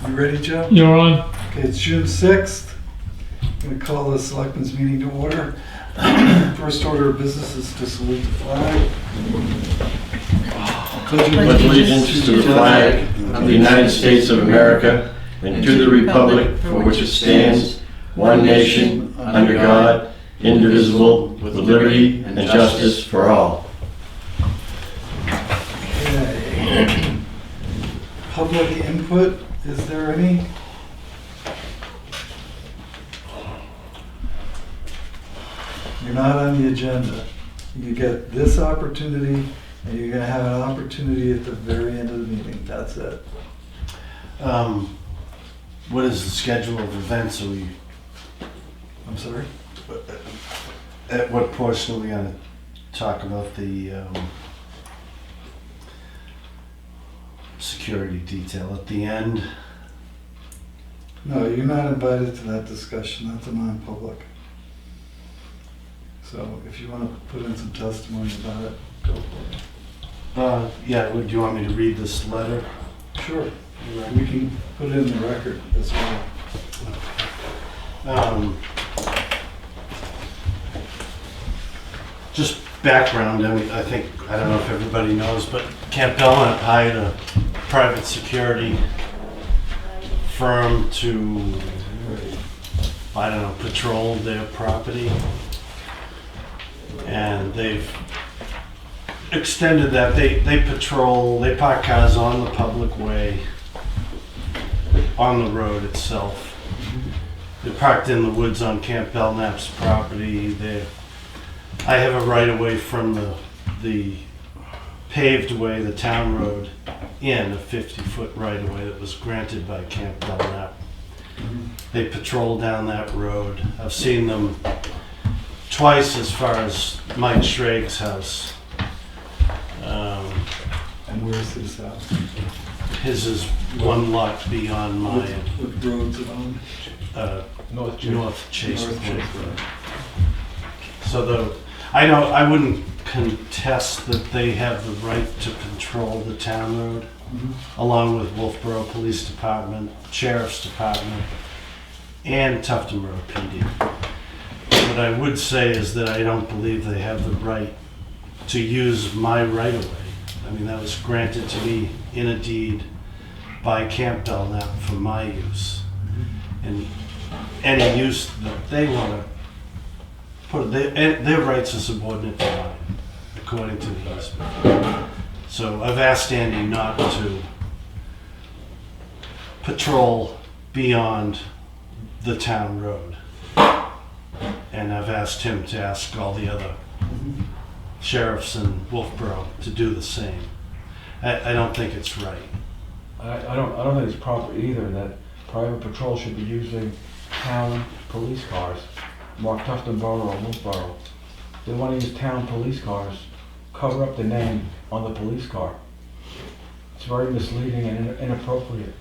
You ready, Joe? You're on. Okay, it's June 6th. I'm going to call the Selectmen's meeting to order. First order of business is to salute the flag. Pledge allegiance to the flag of the United States of America and to the republic for which it stands, one nation, under God, indivisible, with liberty and justice for all. Okay. Public input, is there any? You're not on the agenda. You get this opportunity, and you're going to have an opportunity at the very end of the meeting. That's it. What is the schedule of events? Are we, I'm sorry? at what portion are we going to talk about the security detail? At the end? No, you're not invited to that discussion. That's a non-public. So if you want to put in some testimony about it, go for it. Yeah, do you want me to read this letter? Sure. We can put it in the record as well. Just background, I don't know if everybody knows, but Camp Belknap hired a private security firm to, patrol their property. And they've extended that. They patrol, they park cars on the public way, on the road itself. They're parked in the woods on Camp Belknap's property. I have a right of way from the paved way, the town road, in a 50-foot right of way that was granted by Camp Belknap. They patrol down that road. I've seen them twice as far as Mike Schragg's house. And where's his house? His is one lot beyond mine. What road's it on? North Chase North Point. Chase Road. So I wouldn't contest that they have the right to control the town road, along with Wolfboro Police Department, Sheriff's Department, and Tufton Road PD. What I would say is that I don't believe they have the right to use my right-of-way. I mean, that was granted to me in a deed by Camp Belknap for my use. And any use that they want to put, their rights are subordinate to mine, according to the easement. So I've asked Andy not to patrol beyond the town road. And I've asked him to ask all the other sheriffs in Wolfboro to do the same. I don't think it's right. I don't think it's proper either that private patrol should be using town police cars, marked Tufton Borough or Wolfboro. They want to use town police cars, cover up the name on the police car. It's very misleading and inappropriate.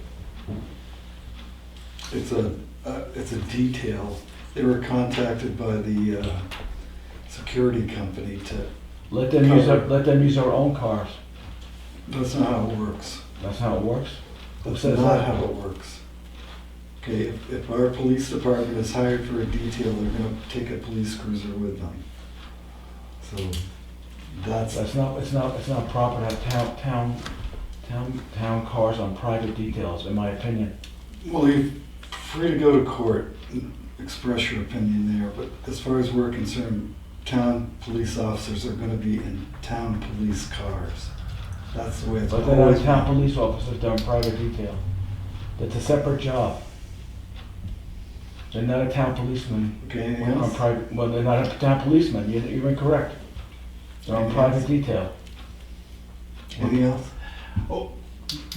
It's a detail. They were contacted by the security company to. Let them use their own cars. That's not how it works. That's how it works. That's says not that? how it works. Okay, if our police department is hired for a detail, they're going to take a police cruiser with them. So It's not proper to have town cars on private details, in my opinion. Well, you're free to go to court and express your opinion there, but as far as we're concerned, town police officers are going to be in town police cars. That's the way it's But they're not always town been. police officers, they're on private detail. That's a separate job. They're not a town policeman. Okay, anything On else? private, well, they're not a town policeman, you're incorrect. They're on Anything private else? detail. Anything else?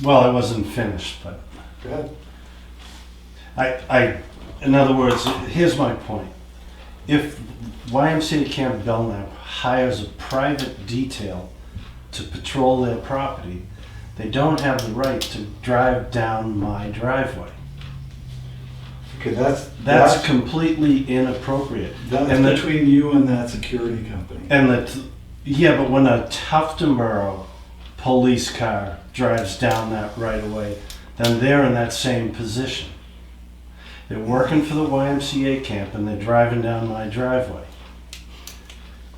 Well, I wasn't finished, but Go ahead. in other words, here's my point. If YMCA Camp Belknap hires a private detail to patrol their property, they don't have the right to drive down my driveway. Okay, That's completely inappropriate. that's and between you and that security company. But when a Tufton Borough police car drives down that right away, then they're in that same position. They're working for the YMCA camp and they're driving down my driveway.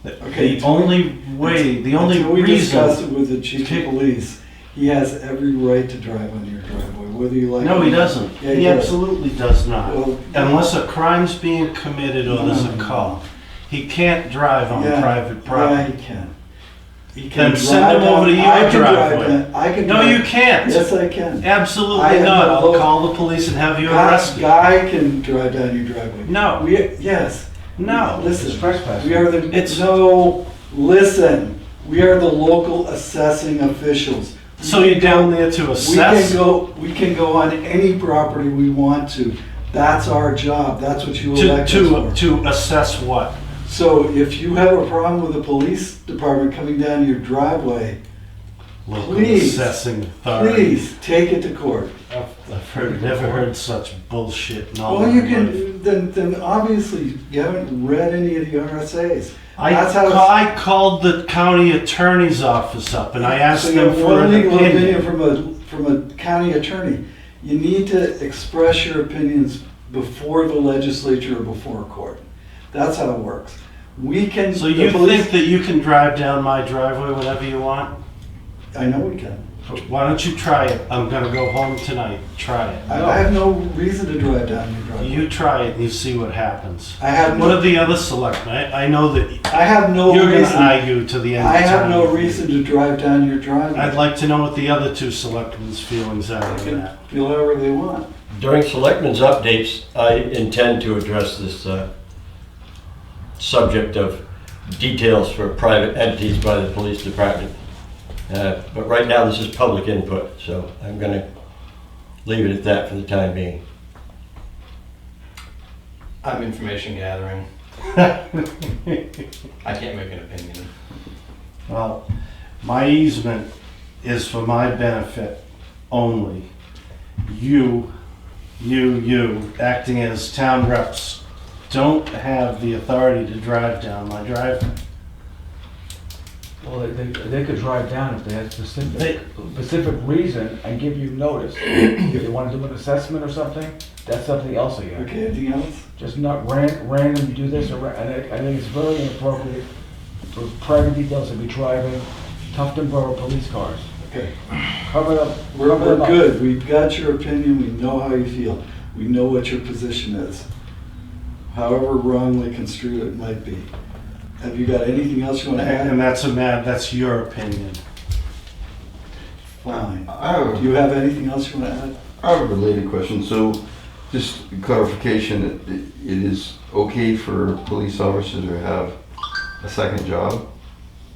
Okay, The only Until we discuss it reason, with the chief of police, he has every right to drive on your driveway, whether you like it. no, or he not. doesn't. Yeah, He does. absolutely does not. Well, Unless a crime's being committed or there's No. a call. He can't drive on yeah, private Yeah, property. he can. He can Then send drive him over to down- your I can drive driveway. down- I can No, drive- you can't. Yes, I can. Absolutely I have not. no I'll vote. call the police and have you Guy arrested. Guy can drive down your driveway. No, Yes. no. Listen, It's trespassing. we are It's- no, listen, we are the local assessing officials. So you're down there to assess? We can go on any property we want to. That's our job. That's what you elect us for. To assess what? So if you have a problem with the police department coming down your driveway, Local Please. assessing authority. please take it to court. Never heard such bullshit in all Well, my you life. can, then obviously you haven't read any of the RSAs. I, That's how I called the county attorney's office up and I asked So you them have for one an legal opinion. from a county attorney. You need to express your opinions before the legislature or before court. That's how it works. We can. So the you police- think that you can drive down my driveway whenever you want? I know we can. Why don't you try it? I'm gonna go home tonight. Try it. I have no reason to drive down your driveway. You try it and you see what happens. I have What are no, the other selectmen? I know that I have no you're gonna reason. argue to the end of I time. have no reason to drive down your driveway. I'd like to know what the other two selectmen's feelings are They on can that. feel however they want. During Selectmen's updates, I intend to address this subject of details for private entities by the police department. But right now, this is public input, so I'm going to leave it at that for the time being. I'm information gathering. I can't make an opinion. Well, my easement is for my benefit only. You, acting as town reps, don't have the authority to drive down my driveway. Well, they could drive down if they had specific reason and give you notice. If they want to do an assessment or something, that's something else again. Okay, anything else? Just not random do this or, and I think it's very inappropriate for private details to be driving Tufton Borough police cars. Okay. Cover them. We're cover them up. good. We've got your opinion. We know how you feel. We know what your position is. However wrongly construed it might be. Have you got anything else you want to add? And that's your opinion. Fine. I have, Do you have anything else you want to add? I have a related question. So, just clarification, it is okay for police officers to have a second job,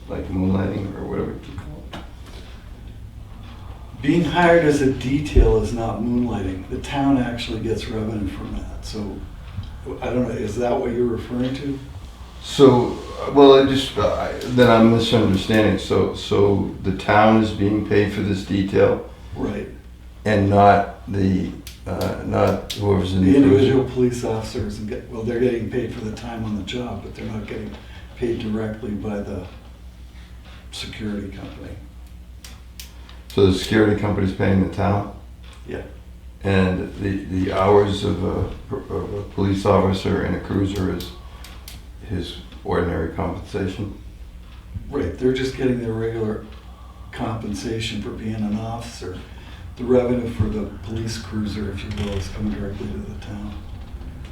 like moonlighting or whatever you call it? Being hired as a detail is not moonlighting. The town actually gets revenue from that. So, I don't know, is that what you're referring to? So, well, then I'm misunderstanding. So the town is being paid for this detail Right. and not not whoever's in The the individual police officers, they're getting paid for the time on the job, but they're not getting paid directly by the security company. So the security company's paying the town? Yeah. And the hours of a police officer in a cruiser is his ordinary compensation? Right, they're just getting their regular compensation for being an officer. The revenue for the police cruiser, if you will, is coming directly to the town.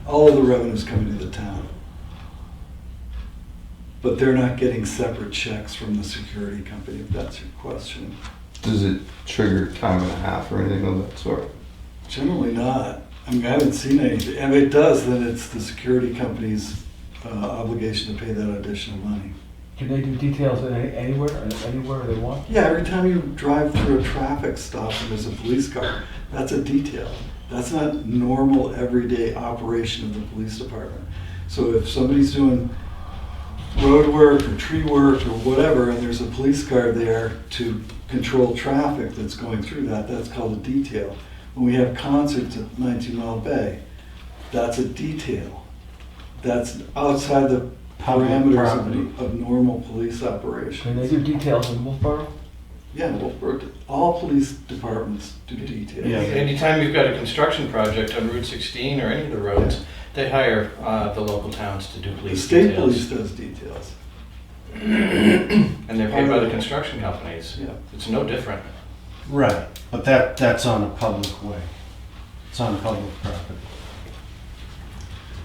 All of the revenue is coming to the town. But they're not getting separate checks from the security company, if that's your question. Does it trigger time and a half or anything of that sort? Generally not. I mean, I haven't seen anything. And if it does, then it's the security company's obligation to pay that additional money. Can they do details anywhere they want? Yeah, every time you drive through a traffic stop and there's a police car, that's a detail. That's not normal everyday operation of the police department. So if somebody's doing road work or tree work or whatever, and there's a police car there to control traffic that's going through that, that's called a detail. When we have concerts at 19 Mile Bay, that's a detail. That's outside the Public parameters property. of normal police operation. Can they do details in Wolfboro? Yeah, well, all police departments do details. Yeah. Anytime you've got a construction project on Route 16 or any of the roads, they hire the local towns to do The police state police details. does details. And they're paid by the construction companies. Yeah. It's no different. Right, but that's on a public way. It's on public property.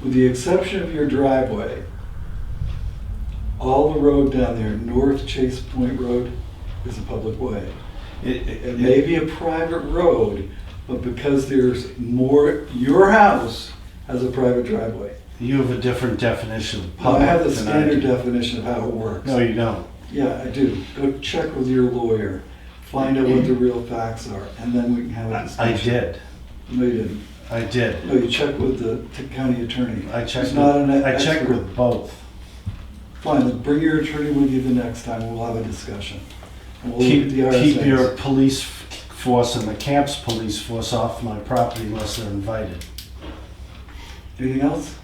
With the exception of your driveway, all the road down there, North Chase Point Road, is a public way. It may be a private road, but because there's more, your house has a private driveway. You have a different definition of I public have the than I standard do. definition of how it works. No, you don't. Yeah, I do. Go check with your lawyer, find out what the real facts are, and then we can have a I discussion. did. No, you didn't. I did. No, you checked with the county attorney. I checked. He's not an I checked expert. with both. Fine, then bring your attorney with you the next time, and we'll have a discussion. And we'll look at the Keep your RSA's. police force and the camp's police force off my property unless they're invited. Anything else?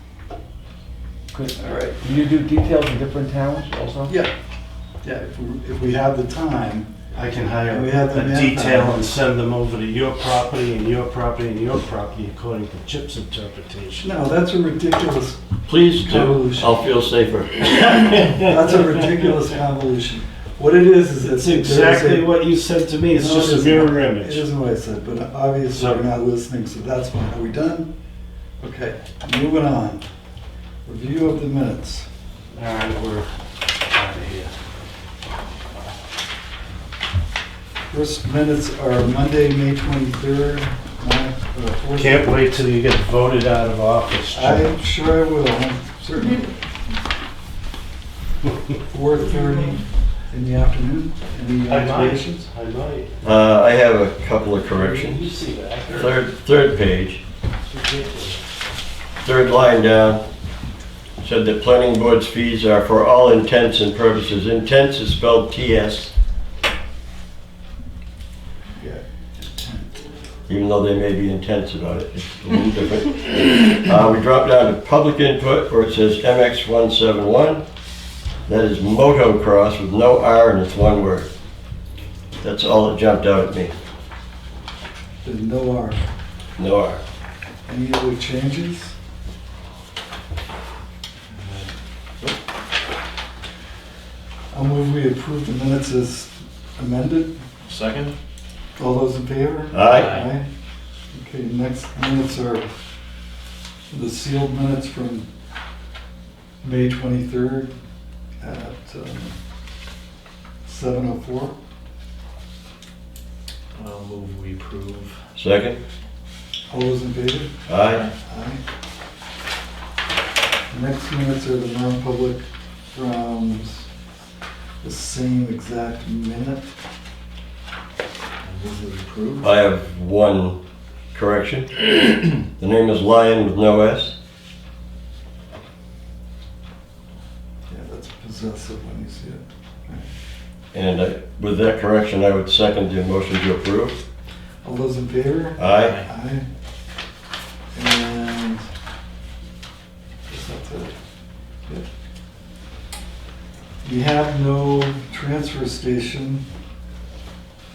Chris, All right. do you do details in different towns also? Yeah. Yeah, if we have the time, I can hire We have the a manpower. detail and send them over to your property and your property and your property according to Chip's interpretation. no, that's a ridiculous, Please do. Convolution. I'll feel safer. that's a ridiculous convolution. What it is It's that exactly what you said to me, it's No, just it a isn't. mirror It image. isn't what I said, but obviously So- you're not listening, so that's fine. Are we done? Okay, moving on. Review of the minutes. All right, we're out of here. First minutes are Monday, May 23rd. Can't wait till you get voted out of office, Chip. I'm sure I will, certainly. 4:30 in the afternoon. Any I might, observations? I might. I have a couple of You corrections. see that? Third page, third line down, said that planning board's fees are for all intents and purposes. Intents is spelled TS, Yeah. even though they may be intense about it. It's a little different. We drop down to public input where it says MX171. That is motocross with no R and it's one word. That's all that jumped out at me. There's no R. No R. Any other changes? I'll move we approve the minutes as amended. Second? All those in favor? Aye. Okay, next minutes are the sealed minutes from May 23rd at 7:04. I'll move we approve. Second? All those in favor? Aye. Aye. Next minutes are the non-public from the same exact minute. I'll move we approve. I have one correction. The name is Lion with no S. Yeah, that's possessive when you see it. And with that correction, I would second the motion to approve. All those in favor? Aye. Aye. And is that it? Yep. We have no transfer station.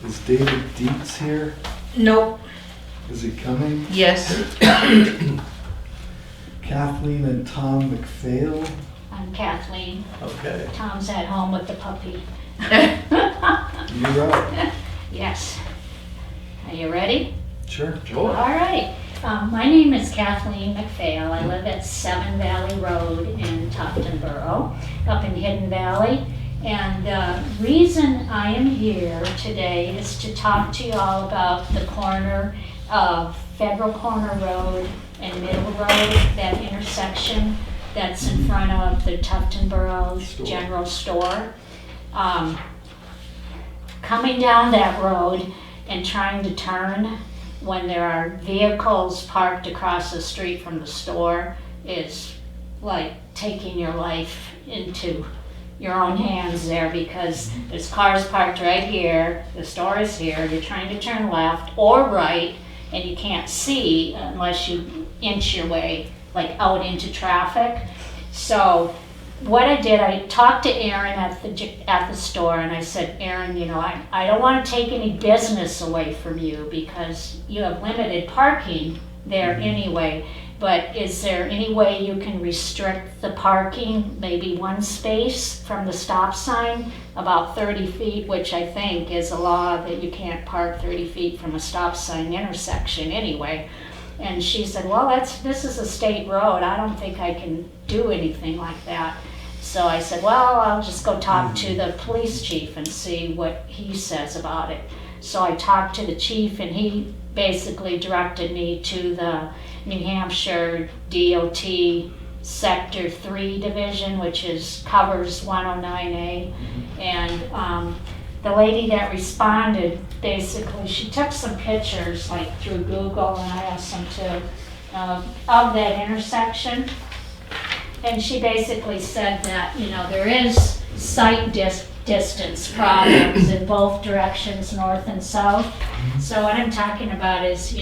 Is David Dietz here? Nope. Is he coming? Yes. Kathleen and Tom McPhail? I'm Kathleen. Okay, Tom's at home with the puppy. you're up. Yes. Are you ready? Sure. All right. My name is Kathleen McPhail. I live at 7 Valley Road in Tuftonboro, up in Hidden Valley. And the reason I am here today is to talk to you all about the corner of Federal Corner Road and Middle Road, that intersection that's in front of the Tuftonboro Store. General Store. Coming down that road and trying to turn when there are vehicles parked across the street from the store is like taking your life into your own hands there, because there's cars parked right here, the store is here, you're trying to turn left or right, and you can't see unless you inch your way like out into traffic. So what I did, I talked to Erin at the store, and I said, Erin, I don't want to take any business away from you because you have limited parking there anyway. But is there any way you can restrict the parking, maybe one space from the stop sign, about 30 feet, which I think is a law that you can't park 30 feet from a stop sign intersection anyway. And she said, well, this is a state road. I don't think I can do anything like that. So I said, well, I'll just go talk to the police chief and see what he says about it. So I talked to the chief, and he basically directed me to the New Hampshire DOT Sector 3 division, which covers 109A. And the lady that responded, basically, she took some pictures, like through Google, and I asked them to, of that intersection. And she basically said that, there is sight distance problems in both directions, north and south. So what I'm talking about is,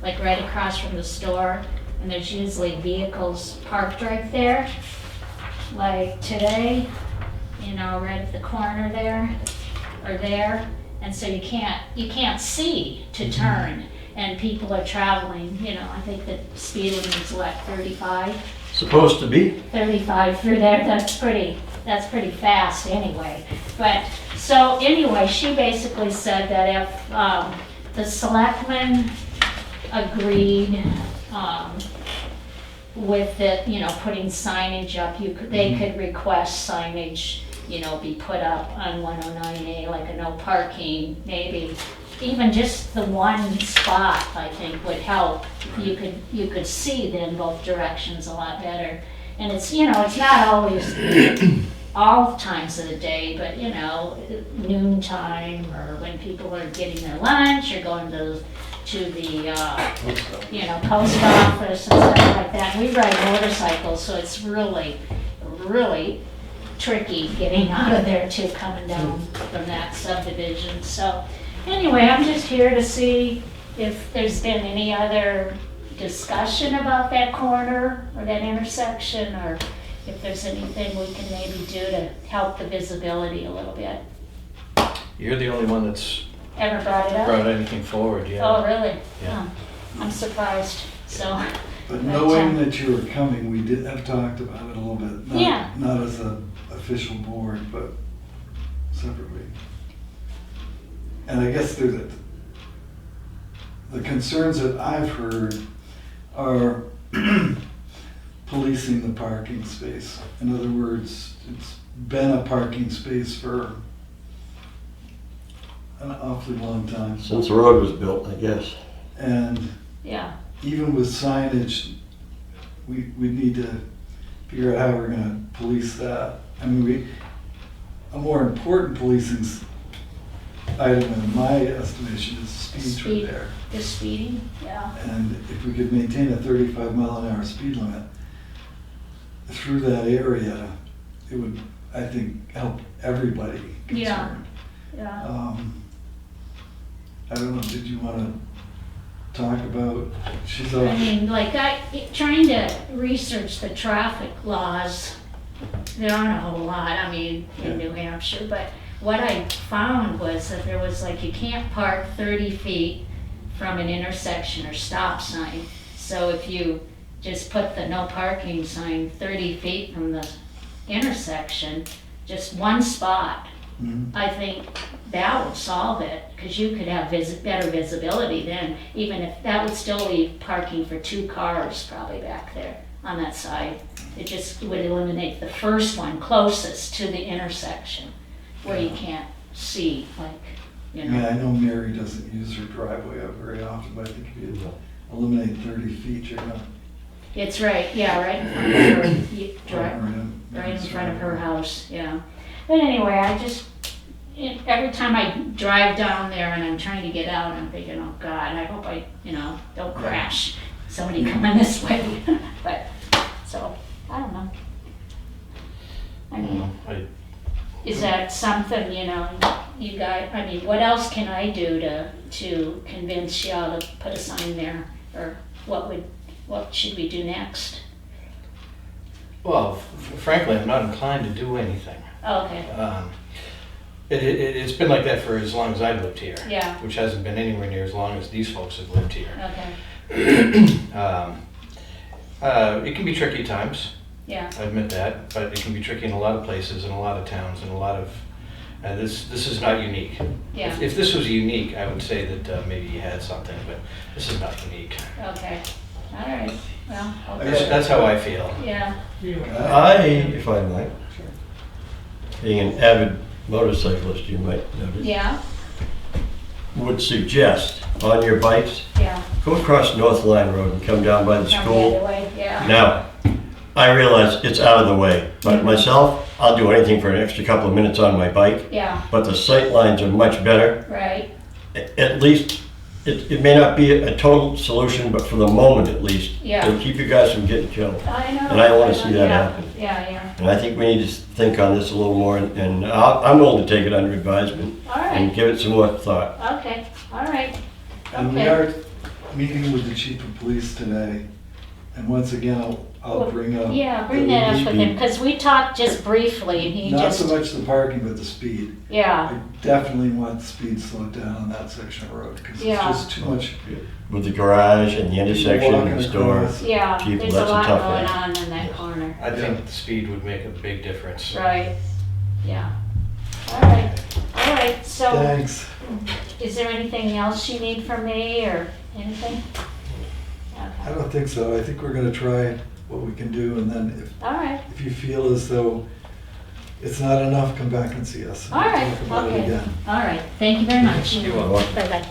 like right across from the store, and there's usually vehicles parked right there. Like today, right at the corner there, or there. And so you can't see to turn, and people are traveling, I think the speed limit is 35? Supposed to be. 35 through there, that's pretty fast anyway. But, so anyway, she basically said that if the selectmen agreed with it, putting signage up, they could request signage, be put up on 109A, like a no parking, maybe. Even just the one spot, I think, would help. You could see then both directions a lot better. And it's, it's not always all times of the day, but, noon time, or when people are getting their lunch or going to the post office and stuff like that. We ride motorcycles, so it's really, really tricky getting out of there too, coming down from that subdivision. So anyway, I'm just here to see if there's been any other discussion about that corner or that intersection, or if there's anything we can maybe do to help the visibility a little bit. You're the only one that's Ever brought it up? brought anything forward, yeah. Oh, really? Yeah. Oh, I'm surprised, so. But knowing that you were coming, we did have talked about it a little bit. Yeah. Not as an official board, but separately. And I guess the concerns that I've heard are policing the parking space. In other words, it's been a parking space for an awfully long time. Since the road was built, I guess. And Yeah, even with signage, we need to figure out how we're gonna police that. I mean, a more important policing item in my estimation is speed through Speed. there. the speeding, yeah. And if we could maintain a 35-mile-an-hour speed limit through that area, it would, I think, help everybody concerned. Yeah. I don't know, did you want to talk about, she's I all, mean, like, trying to research the traffic laws, there aren't a whole lot, I mean, in New Hampshire, but what I found was that there was like, you can't park 30 feet from an intersection or stop sign. So if you just put the no parking sign 30 feet from the intersection, just one spot, I think that would solve it, because you could have better visibility then, even if that would still leave parking for 2 cars probably back there on that side. It just would eliminate the first one closest to the intersection where you can't see, like, I mean, I know Mary doesn't use her driveway up very often, but I think if you eliminate 30 feet, you're gonna. It's right, yeah, right in front of her, right in front of her house. house, yeah. But anyway, every time I drive down there and I'm trying to get out, I'm thinking, oh God, I hope I, don't crash. Somebody coming this way. But, so, I don't know. I mean, is that something, you guys, I mean, what else can I do to convince y'all to put a sign there? Or what should we do next? Well, frankly, I'm not inclined to do anything. Okay, It's been like that for as long as I've lived here. Yeah. Which hasn't been anywhere near as long as these folks have lived here. okay, It can be tricky times, yeah, I admit that, but it can be tricky in a lot of places, in a lot of towns, and a lot of, this is not unique. yeah, If this was unique, I would say that maybe you had something, but this is not unique. okay. All right, well, That's, okay. that's how I feel. Yeah, If I might, being an avid motorcyclist, you might notice, yeah, would suggest on your bikes, yeah. go across North Line Road and come down by the Come the school. other way, yeah. Now, I realize it's out of the way, but myself, I'll do anything for an extra couple of minutes on my bike, Yeah, but the sight lines are much better. right, At least, it may not be a total solution, but for the moment at least, Yeah. it'll keep you guys from getting killed. I know. And I wanna see that Yeah, happen. Yeah, yeah, And I think we need to think on this a little more, and I'm willing to take it under advisement all and right, give it some more thought. okay, all right. And we Okay. are meeting with the chief of police today, and once again, I'll bring up. Yeah, bring that up with him, because we talked just briefly, and he Not just, so much the parking, but the speed. yeah, I definitely want the speed slowed down on that section of road, because it's Yeah. just too much. With the garage and the intersection and the Walking store. across. yeah, People, there's a that's a lot tough going one. on in that corner. I think the speed would make a big difference. Right, yeah. All right, so Thanks. is there anything else you need from me or anything? I Okay, don't think so. I think we're gonna try what we can do, and then all right, if you feel as though it's not enough, come back and see us. all right, Talk about it okay. again. All right, thank you very much. You're welcome. Bye-bye.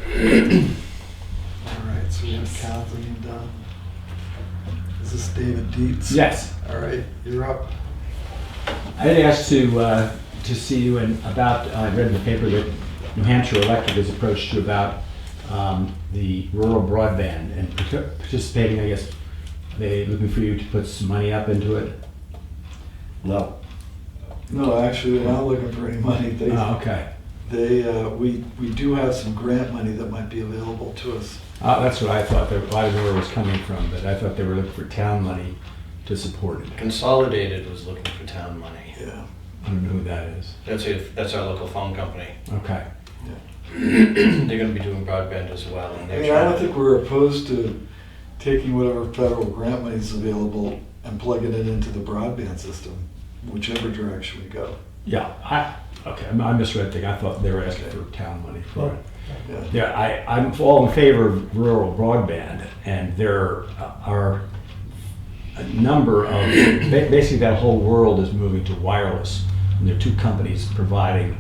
All right, so we have Kathleen done. Is this David Dietz? Yes, All right, you're up. I had asked to see you and about, I read in the paper that New Hampshire Electric has approached you about the rural broadband and participating, I guess, they looking for you to put some money up into it? No, No, actually, they're not looking for any money. Oh, okay. We do have some grant money that might be available to us. That's what I thought, I didn't know where it was coming from, but I thought they were looking for town money to support it. Consolidated was looking for town money. Yeah. I don't know who that is. That's our local phone company. Okay. They're gonna be doing broadband as well, and I they're mean, I don't trying think to. we're opposed to taking whatever federal grant money is available and plugging it into the broadband system, whichever direction we go. Yeah, I misread thing. I thought they were asking for town money for it. Yeah. Yeah, I'm all in favor of rural broadband, and there are a number of, basically that whole world is moving to wireless. And there are two companies providing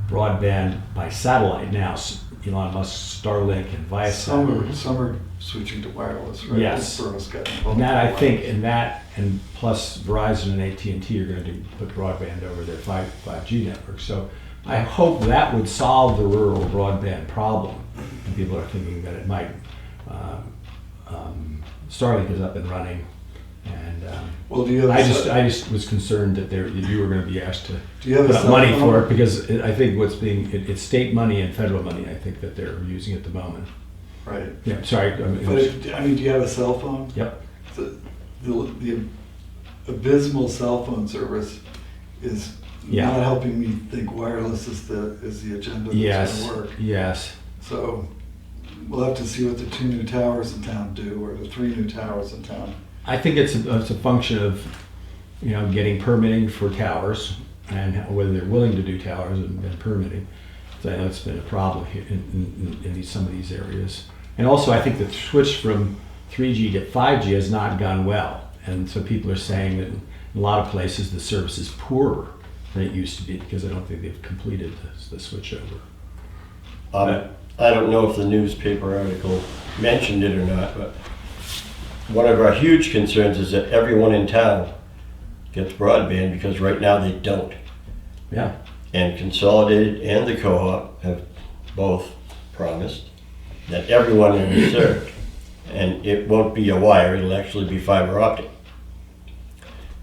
broadband by satellite now, Elon Musk, Starlink and Viasat. Some are switching to wireless, right? Yes. Hillsboro's got involved And that, I with think, and plus Verizon and AT&T are going to put broadband over their 5G network. So I hope that would solve the rural broadband problem. And people are thinking that it might. Starlink is up and running, and Well, do you have? I just was concerned that you were going to be asked to Do you have put a up cell money phone? for it, because I think it's state money and federal money. I think that they're using at the moment. Right. Yeah, sorry. I mean, But do you have a cell phone? yep. The abysmal cell phone service is Yeah. not helping me think wireless is the agenda that's Yes. going to work. Yes. So we'll have to see what the 2 new towers in town do, or the 3 new towers in town. I think it's a function of, getting permitting for towers and whether they're willing to do towers and permitting. So I know it's been a problem here in some of these areas. And also, I think the switch from 3G to 5G has not gone well. And so people are saying that in a lot of places the service is poorer than it used to be, because I don't think they've completed the switch over. I don't know if the newspaper article mentioned it or not, but one of our huge concerns is that everyone in town gets broadband, because right now they don't. Yeah. And Consolidated and the co-op have both promised that everyone will be served. And it won't be a wire, it'll actually be fiber optic.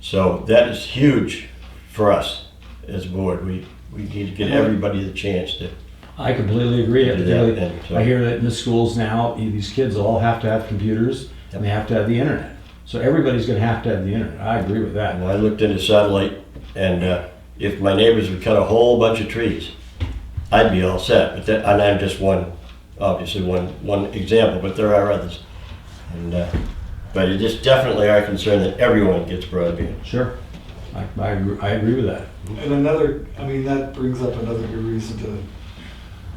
So that is huge for us as a board. We need to get everybody the chance to. I completely agree. Do that, and so- I hear that in the schools now, these kids all have to have computers and they have to have the internet. So everybody's gonna have to have the internet. I agree with that. And I looked into satellite, and if my neighbors would cut a whole bunch of trees, I'd be all set. But and I'm just obviously one example, but there are others. And but it is definitely our concern that everyone gets broadband. Sure. I agree with that. And that brings up another good reason to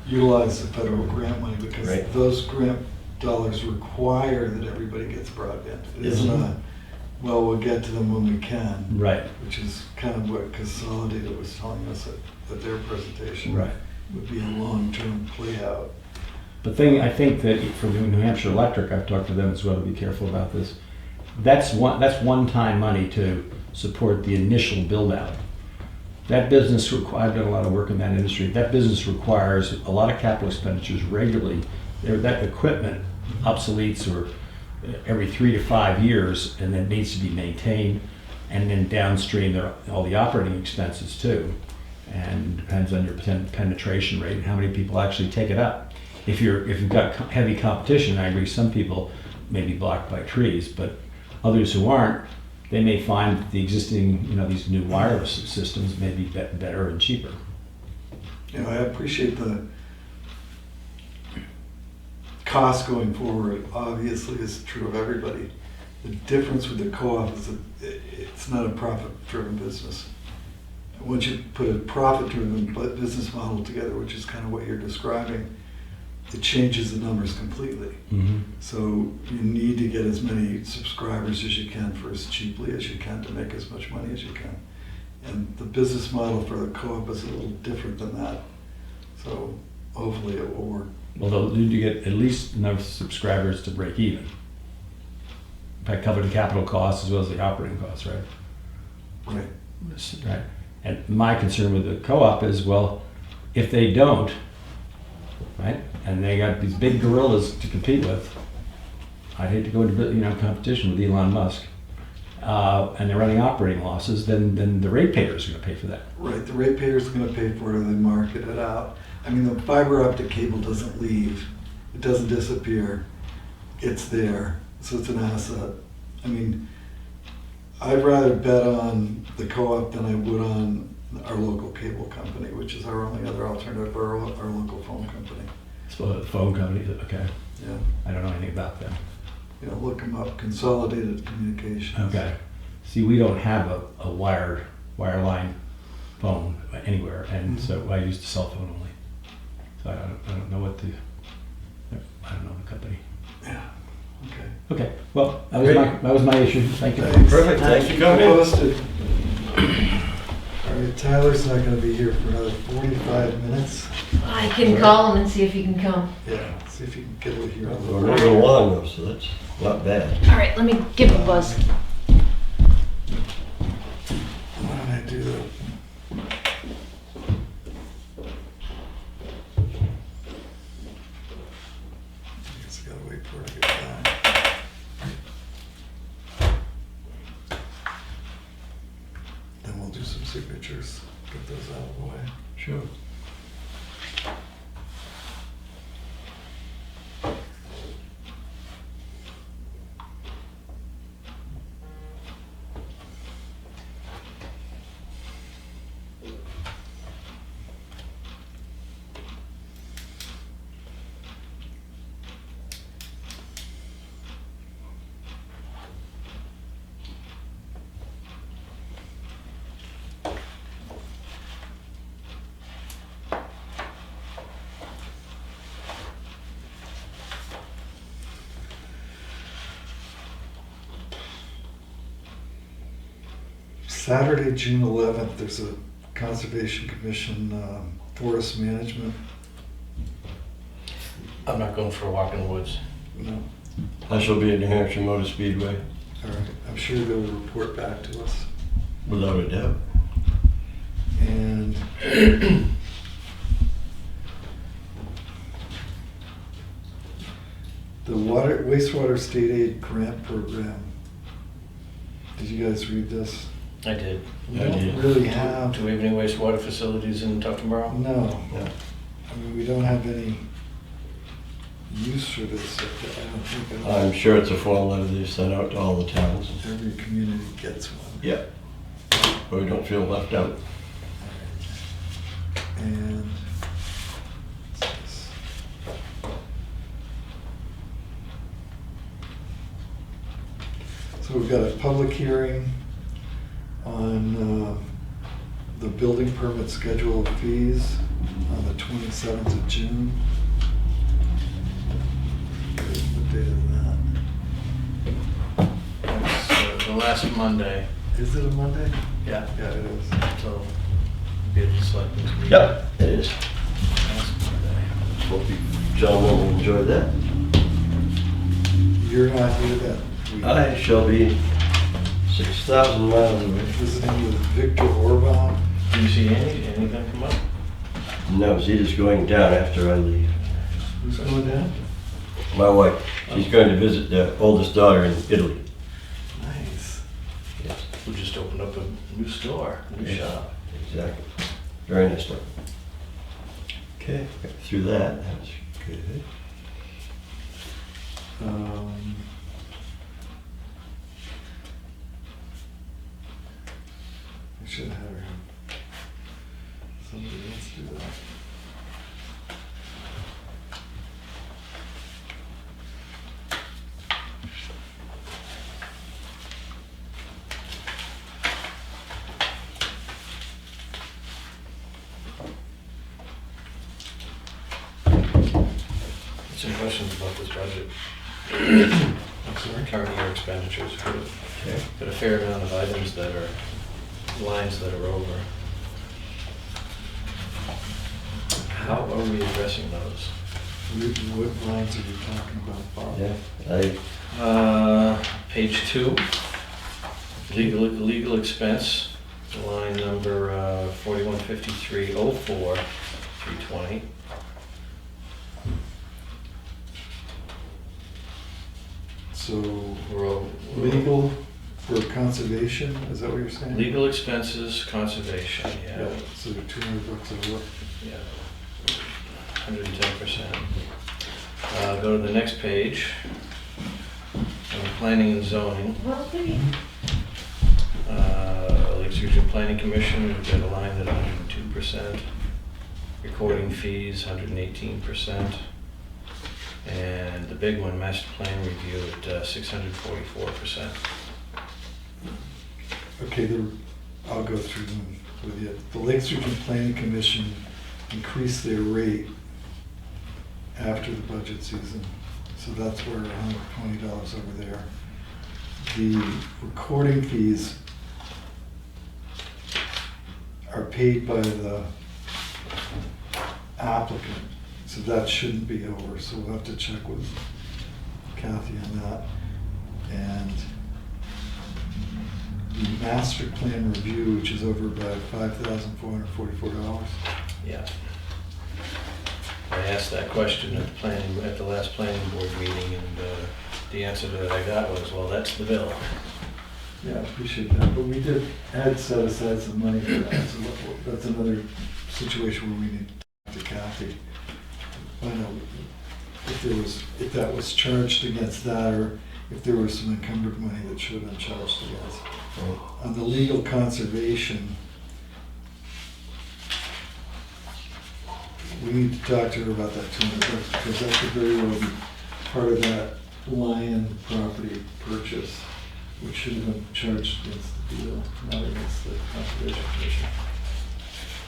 utilize the federal grant money, because Right. those grant dollars require that everybody gets broadband. It isn't Mhm. well, we'll get to them when we can. Right. Which is kind of what Consolidated was telling us at their presentation. Right. Would be a long-term play out. I think that for New Hampshire Electric, I've talked to them as well to be careful about this. That's one-time money to support the initial build-out. That business I've done a lot of work in that industry. That business requires a lot of capital expenditures regularly. That equipment obsoletes or every 3 to 5 years, and then needs to be maintained. And then downstream, there are all the operating expenses too. And depends on your penetration rate and how many people actually take it up. If you've got heavy competition, I agree, some people may be blocked by trees, but others who aren't, they may find the existing, these new wireless systems may be better and cheaper. I appreciate the cost going forward. Obviously, is true of everybody. The difference with the co-op is that it's not a profit-driven business. Once you put a profit-driven business model together, which is kind of what you're describing, it changes the numbers completely. Mm-hmm. So you need to get as many subscribers as you can for as cheaply as you can to make as much money as you can. And the business model for the co-op is a little different than that. So hopefully it will work. Well, they'll need to get at least enough subscribers to break even. In fact, cover the capital costs as well as the operating costs, right? Right. Right. And my concern with the co-op is, well, if they don't, right, and they got these big gorillas to compete with, I'd hate to go into competition with Elon Musk, and they're running operating losses, then the ratepayers are going to pay for that. Right, the ratepayers are going to pay for it and then market it out. I mean, the fiber optic cable doesn't leave, it doesn't disappear, it's there, so it's an asset. I mean, I'd rather bet on the co-op than I would on our local cable company, which is our only other alternative, or our local phone company. So the phone company, okay. Yeah, I don't know anything about them. look them up, Consolidated Communications. Okay. See, we don't have a wireline phone anywhere, and so I use the cell phone only. So I don't know I don't know the company. Yeah, okay. Okay, well, that was my issue. Thank you. Thanks. Perfect, thanks for coming in. Posted. All right, Tyler's not gonna be here for another 45 minutes. I can call him and see if he can come. Yeah, see if you can get over here. We're moving along though, so that's not bad. All right, let me give him a buzz. Why don't I do that? I guess I gotta wait for her to get back. Then we'll do some signatures, get those out of the way. Sure. Saturday, June 11th, there's a Conservation Commission forest management. I'm not going for a walk in the woods. No, I shall be at New Hampshire Motor Speedway, all right. I'm sure they'll report back to us. without a doubt. And the wastewater state aid grant program. Did you guys read this? I did. We I don't did. really have, Do we have any wastewater facilities in Tufton Borough? no. No. I mean, we don't have any use for this. I don't think I'm sure it's a form letter they've sent out to all the towns. every community gets one. Yep. But we don't feel left out. And so we've got a public hearing on the building permit schedule of fees on the 27th of June. What date is that? That's the last Monday. Is it a Monday? Yeah. Yeah, it is. So, be at the selectmen's meeting. Yep, it is. Last Monday. Hope you gentlemen will enjoy that. You're not here that week. I shall be 6,000 miles away. Visiting with Victor Orban. Do you see Andy? Andy gonna come up? No, Zita's going down after I leave. Who's going down? My wife, she's going to visit the oldest daughter in Italy. Nice. Yes, We just opened up a new store, new Yeah. shop. exactly. Very nice one. Okay, got through that. That was good. I should have had her. Somebody else do that. Some questions about this budget. I'm sorry? Current year expenditures. Okay. Got a fair amount of items that are, lines that are over. How are we addressing those? What lines are you talking about, Bob? Yeah, Page 2, legal expense, line number 415304, 320. So, We're legal for conservation, is that what you're saying? Legal expenses, conservation, yeah. Yeah, so they're $200 over. Yeah, 110%. Go to the next page. Planning and zoning. Lakes Region Planning Commission, we've got a line at 102%. Recording fees, 118%. And the big one, master plan review at 644%. Okay, I'll go through them with you. The Lakes Region Planning Commission increased their rate after the budget season, so that's where $120 over there. The recording fees are paid by the applicant, so that shouldn't be over, so we'll have to check with Kathy on that. And the master plan review, which is over by $5,444. Yeah. I asked that question at the last planning board meeting, and the answer that I got was, well, that's the bill. Yeah, I appreciate that, but we had set aside some money for that, so that's another situation where we need to talk to Kathy. Find out if that was charged against that, or if there was some encumbered money that should have been charged against. On the legal conservation, we need to talk to her about that $200, because that could very well be part of that Lion property purchase, which should have been charged against the deal, not against the Conservation Commission.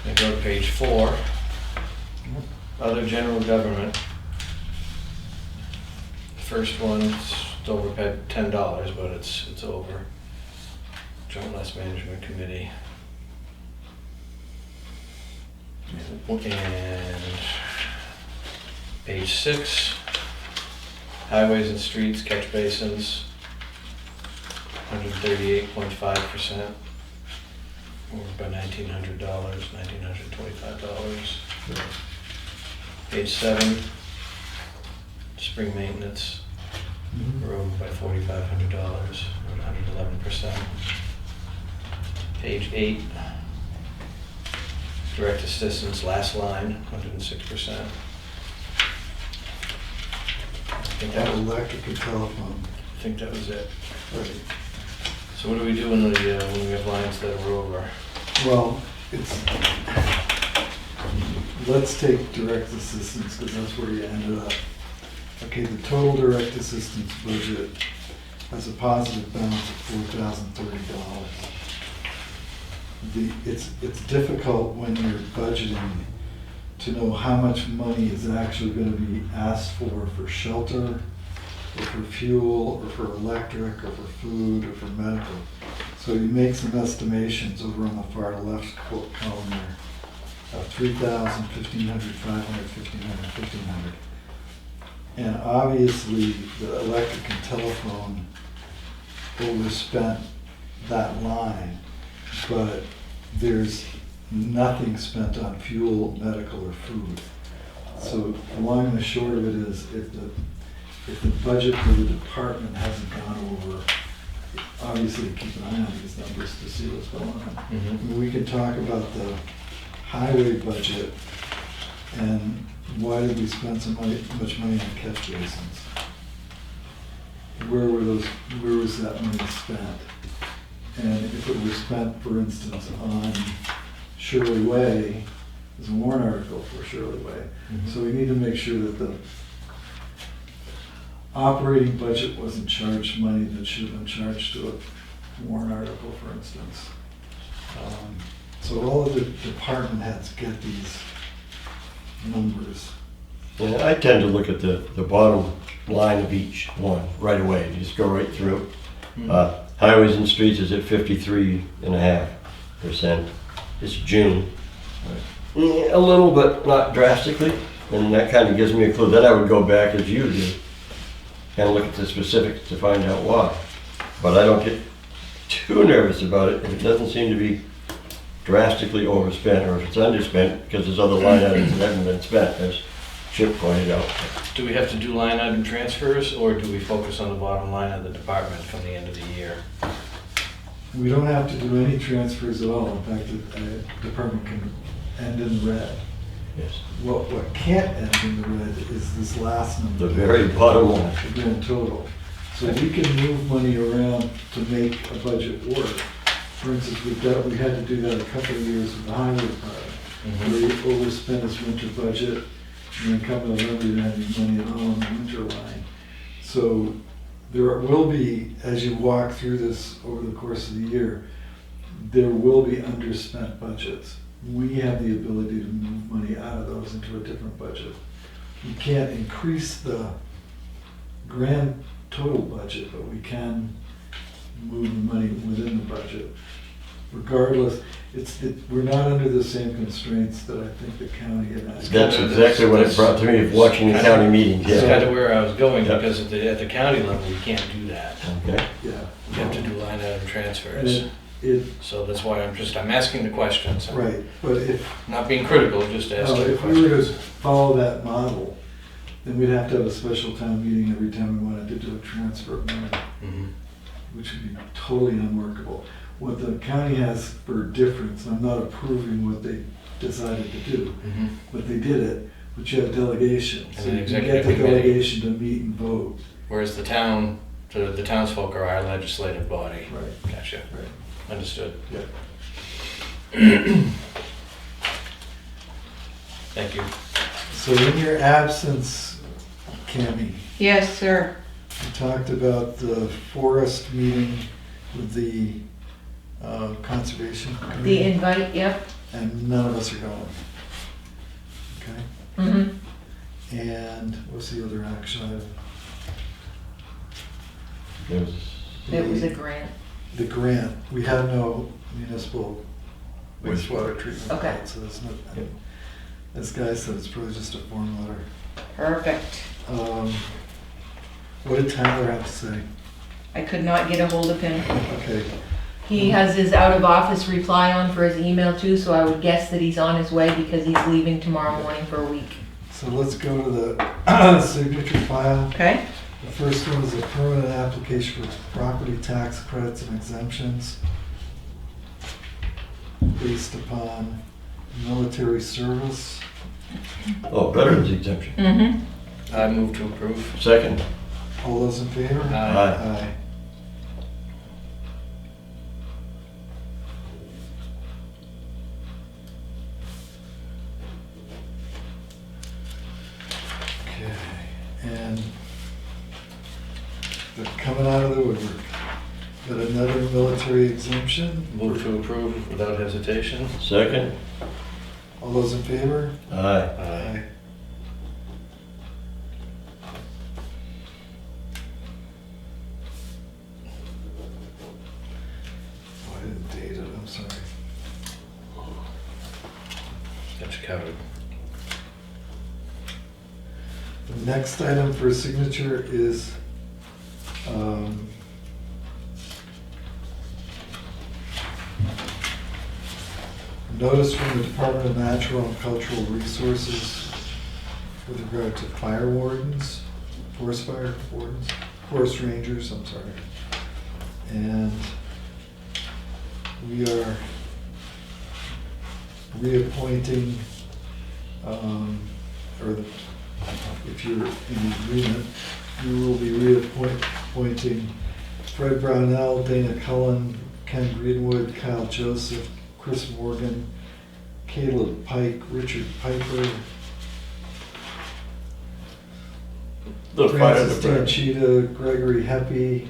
And go to page 4, other general government. The first one's over $10, but it's over. Joint Loss Management Committee. And page 6, highways and streets, catch basins, 138.5%, over by $1,900, $1,925. Page 7, spring maintenance, we're over by $4,500, or 111%. Page 8, direct assistance, last line, 106%. think that was, electric and telephone. I think that was it. Right. So what do we do when when we have lines that are over? Well, let's take direct assistance, because that's where you ended up. Okay, the total direct assistance budget has a positive balance of $4,030. It's difficult when you're budgeting to know how much money is actually gonna be asked for shelter, or for fuel, or for electric, or for food, or for medical. So you make some estimations over on the far left column there of 3,000, 1,500, 500, 1,500, 1,500. And obviously, the electric and telephone overspent that line, but there's nothing spent on fuel, medical, or food. So the long and the short of it is, if the budget for the department hasn't gone over, obviously keep an eye on these numbers to see what's going on. I mean, we can talk about the highway budget and why did we spend so much money on catch basins? Where was that money spent? And if it was spent, for instance, on Shirley Way, there's a warrant article for Shirley Way. So we need to make sure that the operating budget wasn't charged money that should have been charged to a warrant article, for instance. So all of the department heads get these numbers. Yeah, I tend to look at the bottom line of each one right away, just go right through. Highways and streets is at 53.5%. It's June. A little, but not drastically, and that kind of gives me a clue. Then I would go back as you do and look at the specifics to find out why. But I don't get too nervous about it if it doesn't seem to be drastically overspent, or if it's underspent because there's other line items that haven't been spent, as Chip pointed out. Do we have to do line item transfers, or do we focus on the bottom line of the department from the end of the year? We don't have to do any transfers at all. In fact, the department can end in the red. Yes. What can't end in the red is this last number. The very bottom line. The grand total. So we can move money around to make a budget work. For instance, we had to do that a couple of years with the highway department. Where we overspent his winter budget, and then come November, you didn't have any money at all on the winter line. So there will be, as you walk through this over the course of the year, there will be underspent budgets. We have the ability to move money out of those into a different budget. We can't increase the grand total budget, but we can move the money within the budget. Regardless, we're not under the same constraints that I think the county has. That's exactly what it brought to me of watching the county meetings. That's Yeah. kind of where I was going, Yeah. because at the county level, we can't do that. Okay. Yeah. You have to do line item And transfers. so that's why I'm asking the questions. I'm right, but if, Not being critical, just asking the if we were to questions. follow that model, then we'd have to have a special town meeting every time we wanted to do a transfer of money, Mhm. which would be totally unworkable. What the county has for difference, I'm not approving what they decided to do, Mhm. but they did it, but you have delegation. And So an you can executive get the committee. delegation to meet and vote. Whereas the townsfolk are our legislative body. Right. Gotcha. Right. Understood. Yeah. Thank you. So in your absence, Cammie, Yes, sir. we talked about the forest meeting with the conservation The committee, invite, yep. and none of us are going. Okay? Mm-hmm. And what's the other action item? There was It was a grant. The grant. We have no municipal wastewater treatment Okay. plant, so there's no, as Guy said, it's probably just a form letter. Perfect. What did Tyler have to say? I could not get a hold of him. Okay, He has his out of office reply on for his email too, so I would guess that he's on his way because he's leaving tomorrow morning for a week. so let's go to the signature file. Okay? The first one is a permanent application for property tax credits and exemptions based upon military service. veterans exemption. Mm-hmm. I move to approve. Second. All those in favor? Aye. Aye. Okay, and they're coming out of the woodwork. Got another military exemption. Move to approve without hesitation. Second. All those in favor? Aye. Aye. Oh, I didn't date it, I'm sorry. Got you covered. The next item for signature is notice from the Department of Natural and Cultural Resources with regard to fire wardens, forest fire wardens, forest rangers, I'm sorry. And we are reappointing, if you're in agreement, you will be reappointing Fred Brownell, Dana Cullen, Ken Greenwood, Kyle Joseph, Chris Morgan, Caleb Pike, Richard Piper, The fire Francis department. Stanchita, Gregory Heppy,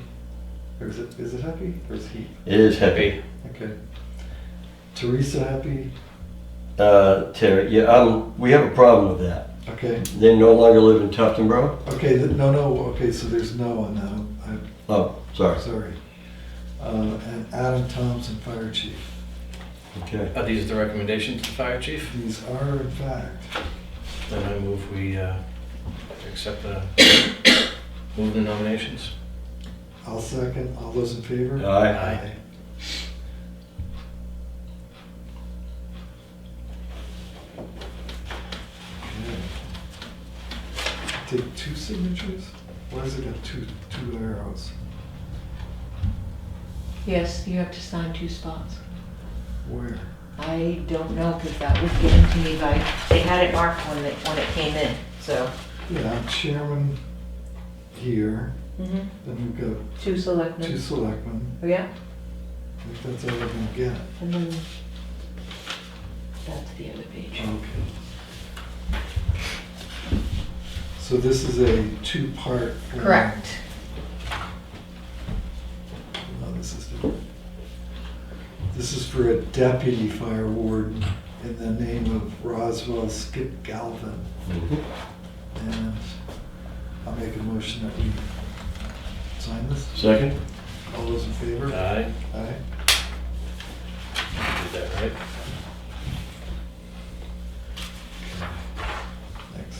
or is it Heppy or is he? It is happy. Okay. Teresa Heppy, Terry, yeah, we have a problem with that. okay. They no longer live in Tufton Borough? Okay, okay, so there's no on that. Oh, sorry. Sorry. And Adam Thompson, Fire Chief. Okay. Are these the recommendations to the fire chief? These are in fact. Then I move we accept move the nominations. I'll second. All those in favor? Aye. Aye. Okay. Take two signatures? Why does it got two arrows? Yes, you have to sign 2 spots. Where? I don't know, because that was given to me by, they had it marked when it came in, so. Yeah, I'm chairman here. Mhm. Then we've got 2 selectmen. 2 selectmen. Oh, yeah, I think that's all we're gonna get. and then that's the other page. Okay. So this is a 2-part. form. Correct. No, this is different. This is for a deputy fire warden in the name of Roswell Skip Galvin. Mhm. And I'll make a motion that we sign this. Second? All those in favor? Aye. Aye. Did that right? Thanks.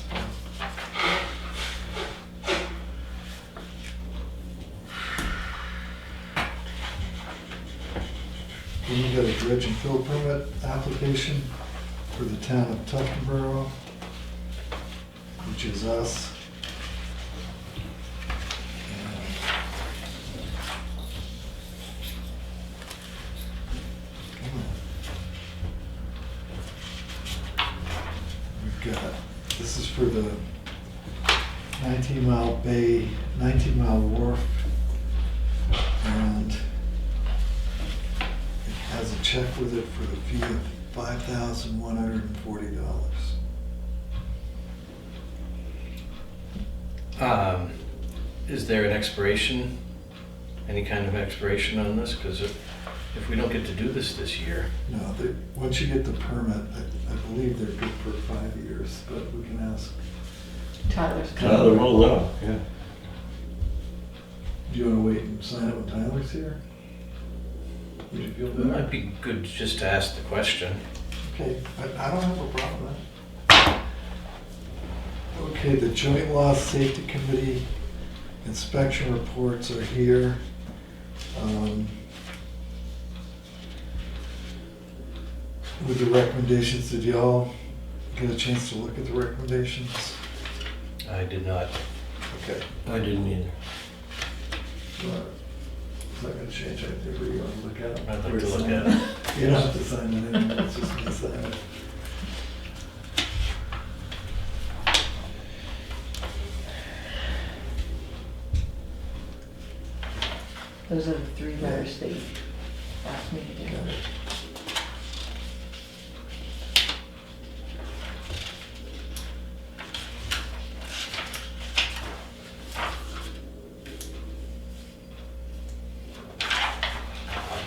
Then you got a dredge and fill permit application for the town of Tufton Borough, which is us. We've got, this is for the 19-mile bay, 19-mile wharf, and it has a check with it for the fee of $5,140. Is there an expiration, any kind of expiration on this? Because if we don't get to do this year, No, once you get the permit, I believe they're good for 5 years, but we can ask. Tyler's Tyler will know, yeah. Do you want to wait and sign it when Tyler's here? Would you feel it better? might be good just to ask the question. Okay, I don't have a problem with that. Okay, the Joint Loss Safety Committee inspection reports are here. With the recommendations, did y'all get a chance to look at the recommendations? I did not. Okay. I didn't either. It's not gonna change anything for you, want to look at it? I'd like to look at it. You don't have to sign it anymore, it's just me signing it. Those are the 3 letters that you asked me to do. Got it.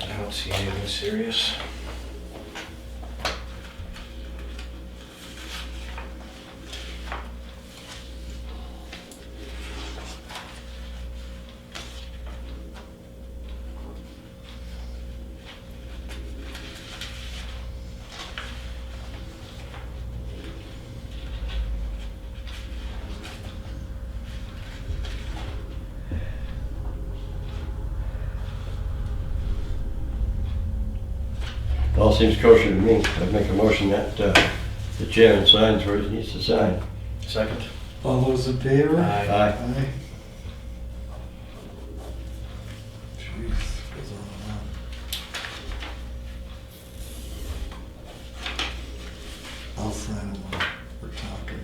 I don't see anything serious. All seems kosher to me. I'd make a motion that the chairman signs where he needs to sign. Second? All those in favor? Aye. Aye. Aye. Jeez, goes on and on. I'll sign them while we're talking.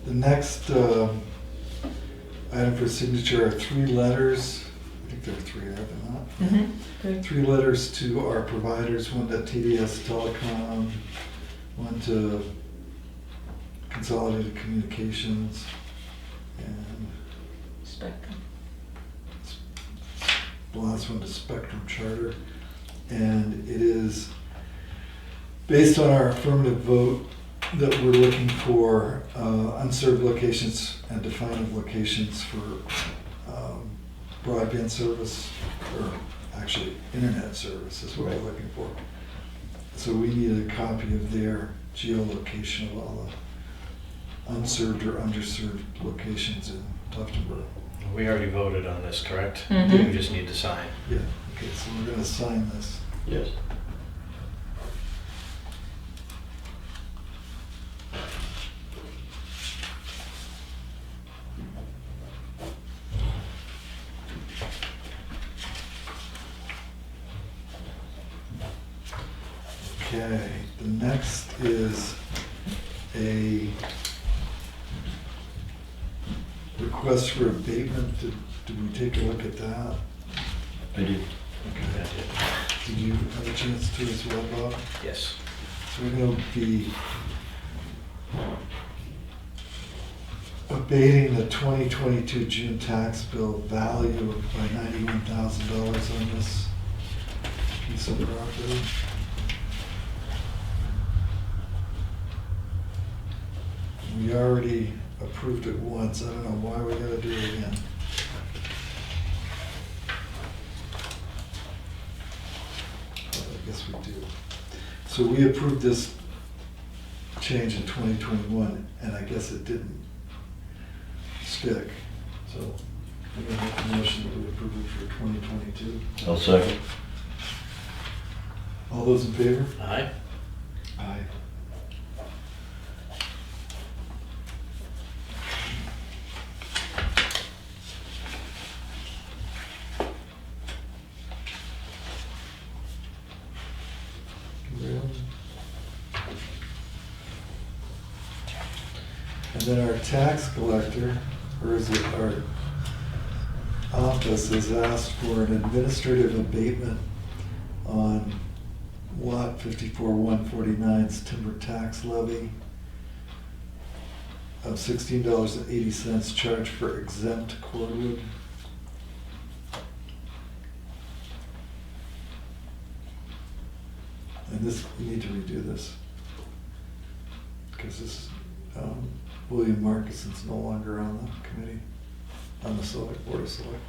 The next item for signature are 3 letters. I think there are 3, are there not? Mm-hmm. Good. 3 letters to our providers, one to TDS Telecom, one to Consolidated Communications, and Spectrum. the last one to Spectrum Charter. And it is based on our affirmative vote that we're looking for unserved locations and defining locations for broadband service, or actually internet service is what we're looking for. So we need a copy of their geolocation of all the unserved or underserved locations in Tuftonboro. We already voted on this, correct? Mhm. We just need to sign. Yeah, okay, so we're gonna sign this. Yes. Okay, the next is a request for abatement. Did we take a look at that? I did. Okay. Did you have a chance to as well, Bob? Yes. So we're gonna be abating the 2022 June tax bill value by $91,000 on this piece of property. We already approved it once. I don't know why we gotta do it again. Well, I guess we do. So we approved this change in 2021, and I guess it didn't stick. So I'm gonna make a motion that we approve it for 2022. I'll second. All those in favor? Aye. Aye. And then our tax collector, or is it our office, has asked for an administrative abatement on lot 54-149's timber tax levy of $16.80 charged for exempt cordwood. And this, we need to redo this. Because this, William Markison's no longer on the committee, on the Board of Selectmen.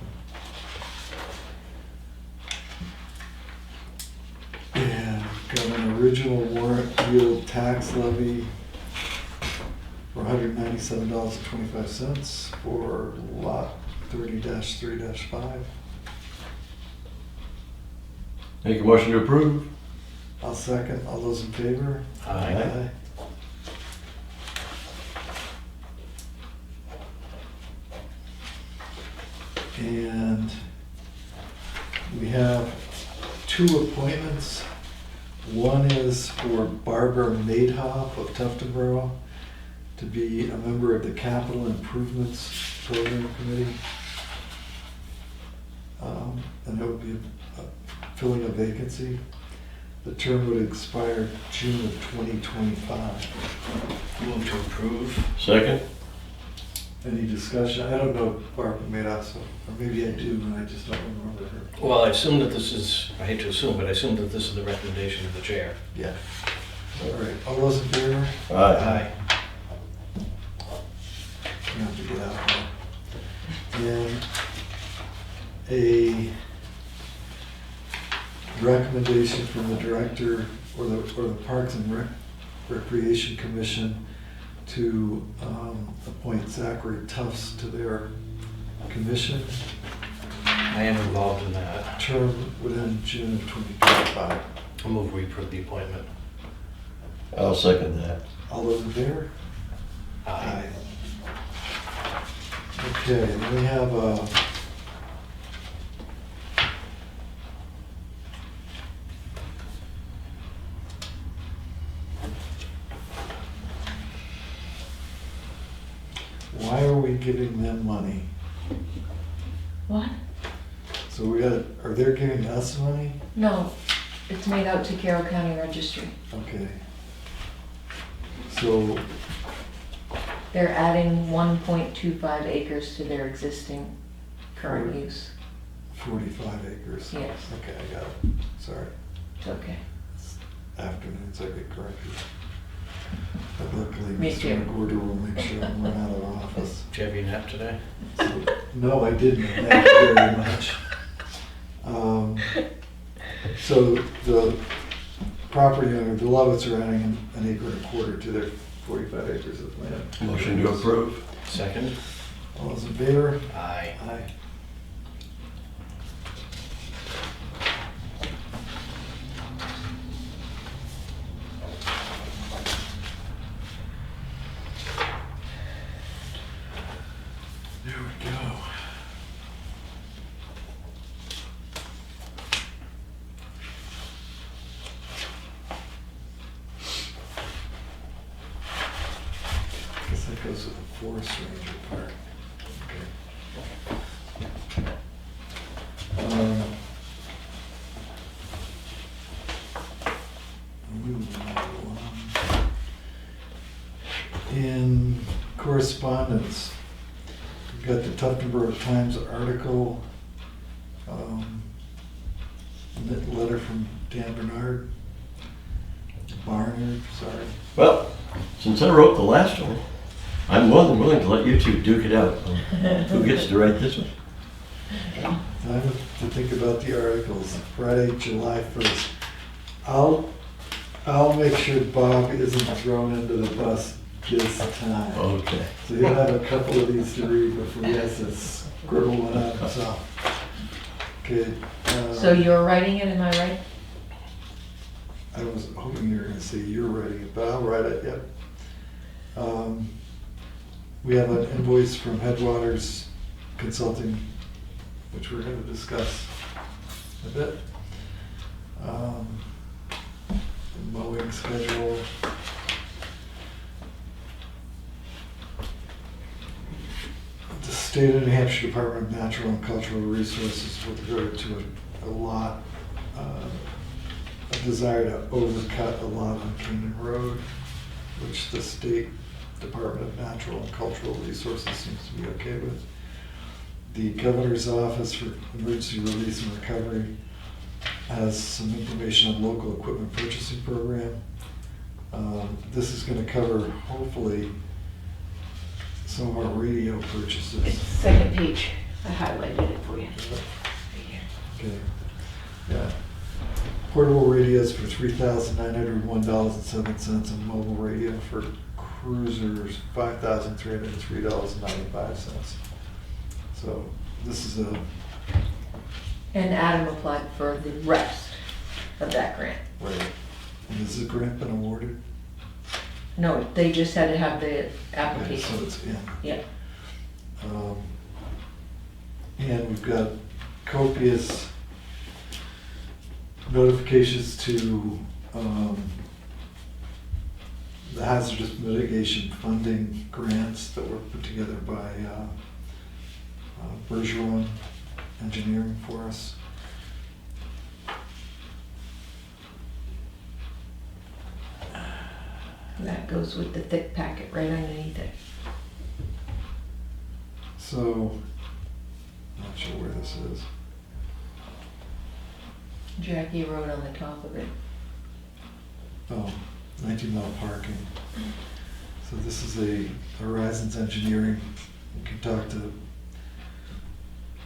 And got an original warrant yield tax levy for $197.25 for lot 30-3-5. Make a motion to approve. I'll second. All those in favor? Aye. And we have 2 appointments. One is for Barbara Madehoff of Tuftonboro to be a member of the Capital Improvements Program Committee. And and it would be filling a vacancy. The term would expire June of 2025. Move to approve. Second? Any discussion? I don't know if Barbara made out, so, or maybe I do, and I just don't remember her. Well, I assume that this is, I hate to assume, but I assume that this is the recommendation of the chair. Yeah. All right, all those in favor? Aye. You have to get out there. And a recommendation from the director or the Parks and Recreation Commission to appoint Zachary Tufts to their commission. I am involved in that. Term would end June of 2025. I'll move we approve the appointment. I'll second that. All those in favor? Aye. Okay, and we have why are we giving them money? What? So we got, are they giving us money? No, it's made out to Carroll County Registry. Okay. So, They're adding 1.25 acres to their existing current use. 45 acres. Yes. Okay, I got it. Sorry. It's okay. Afternoons, I get corrected. But luckily, Me Mr. too. McGorder will make sure I'm run out of office. Did you have your nap today? So, no, I didn't. Thank you very much. So the property owner, the Lovitz are adding an acre and a quarter to their 45 acres of land. Motion to approve? Second? All those in favor? Aye. Aye. There we go. Guess that goes with the forest ranger part. Okay. In correspondence, we've got the Tuftonboro Times article, letter from Dan Bernard, Barnard, sorry. Well, since I wrote the last one, I'm more than willing to let you two duke it out. Who gets to write this one? Time to think about the articles, Friday, July 1st. I'll make sure Bob isn't thrown into the bus this time. Okay. So you'll have a couple of these to read before he has to scribble one out himself. Okay. So you're writing it, am I right? I was hoping you were gonna say you're writing it, but I'll write it, yep. We have an invoice from Headwaters Consulting, which we're gonna discuss a bit. The mowing schedule. The State of New Hampshire Department of Natural and Cultural Resources with regard to a lot, a desire to overcut a lot on Canyon Road, which the State Department of Natural and Cultural Resources seems to be okay with. The Governor's Office for Emergency Release and Recovery has some information on local equipment purchasing program. This is going to cover, hopefully, some of our radio purchases. It's second page. I highlighted it for you. Okay, yeah. Portable radios for $3,901.07 and mobile radio for cruisers, $5,303.95. So this is a, And Adam applied for the rest of that grant. right, and has the grant been awarded? No, they just had to have the Okay, so application. it's in. Yeah. And we've got copious notifications to the hazardous mitigation funding grants that were put together by Bergeron Engineering for us. That goes with the thick packet right underneath it. So, not sure where this is. Jackie wrote on the top of it. Oh, 19-mile parking. So this is a Horizons Engineering. We can talk to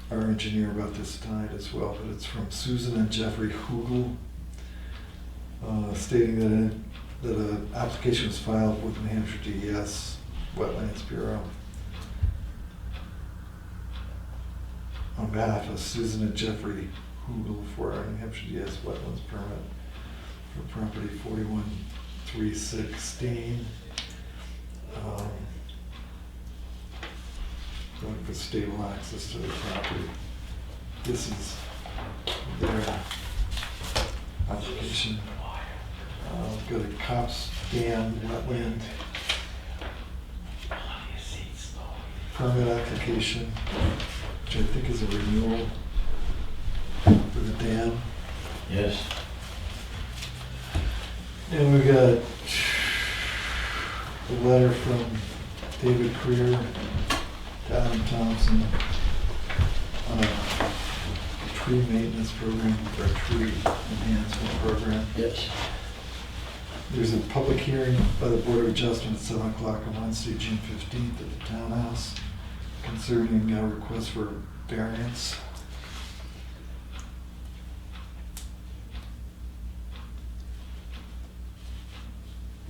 our engineer about this tonight as well, but it's from Susan and Jeffrey Hugel, stating that an application was filed with New Hampshire DES Wetlands Bureau on behalf of Susan and Jeffrey Hugel for our New Hampshire DES Wetlands permit for property 41316. Going for stable access to the property. This is their application. Go to Cops Dam Wetland permit application, which I think is a renewal for the dam. Yes. And we got a letter from David Creer to Adam Thompson on a tree maintenance program or a tree enhancement program. Yes. There's a public hearing by the Board of Adjustment at 7 o'clock on Wednesday, June 15th at the Townhouse concerning a request for variance.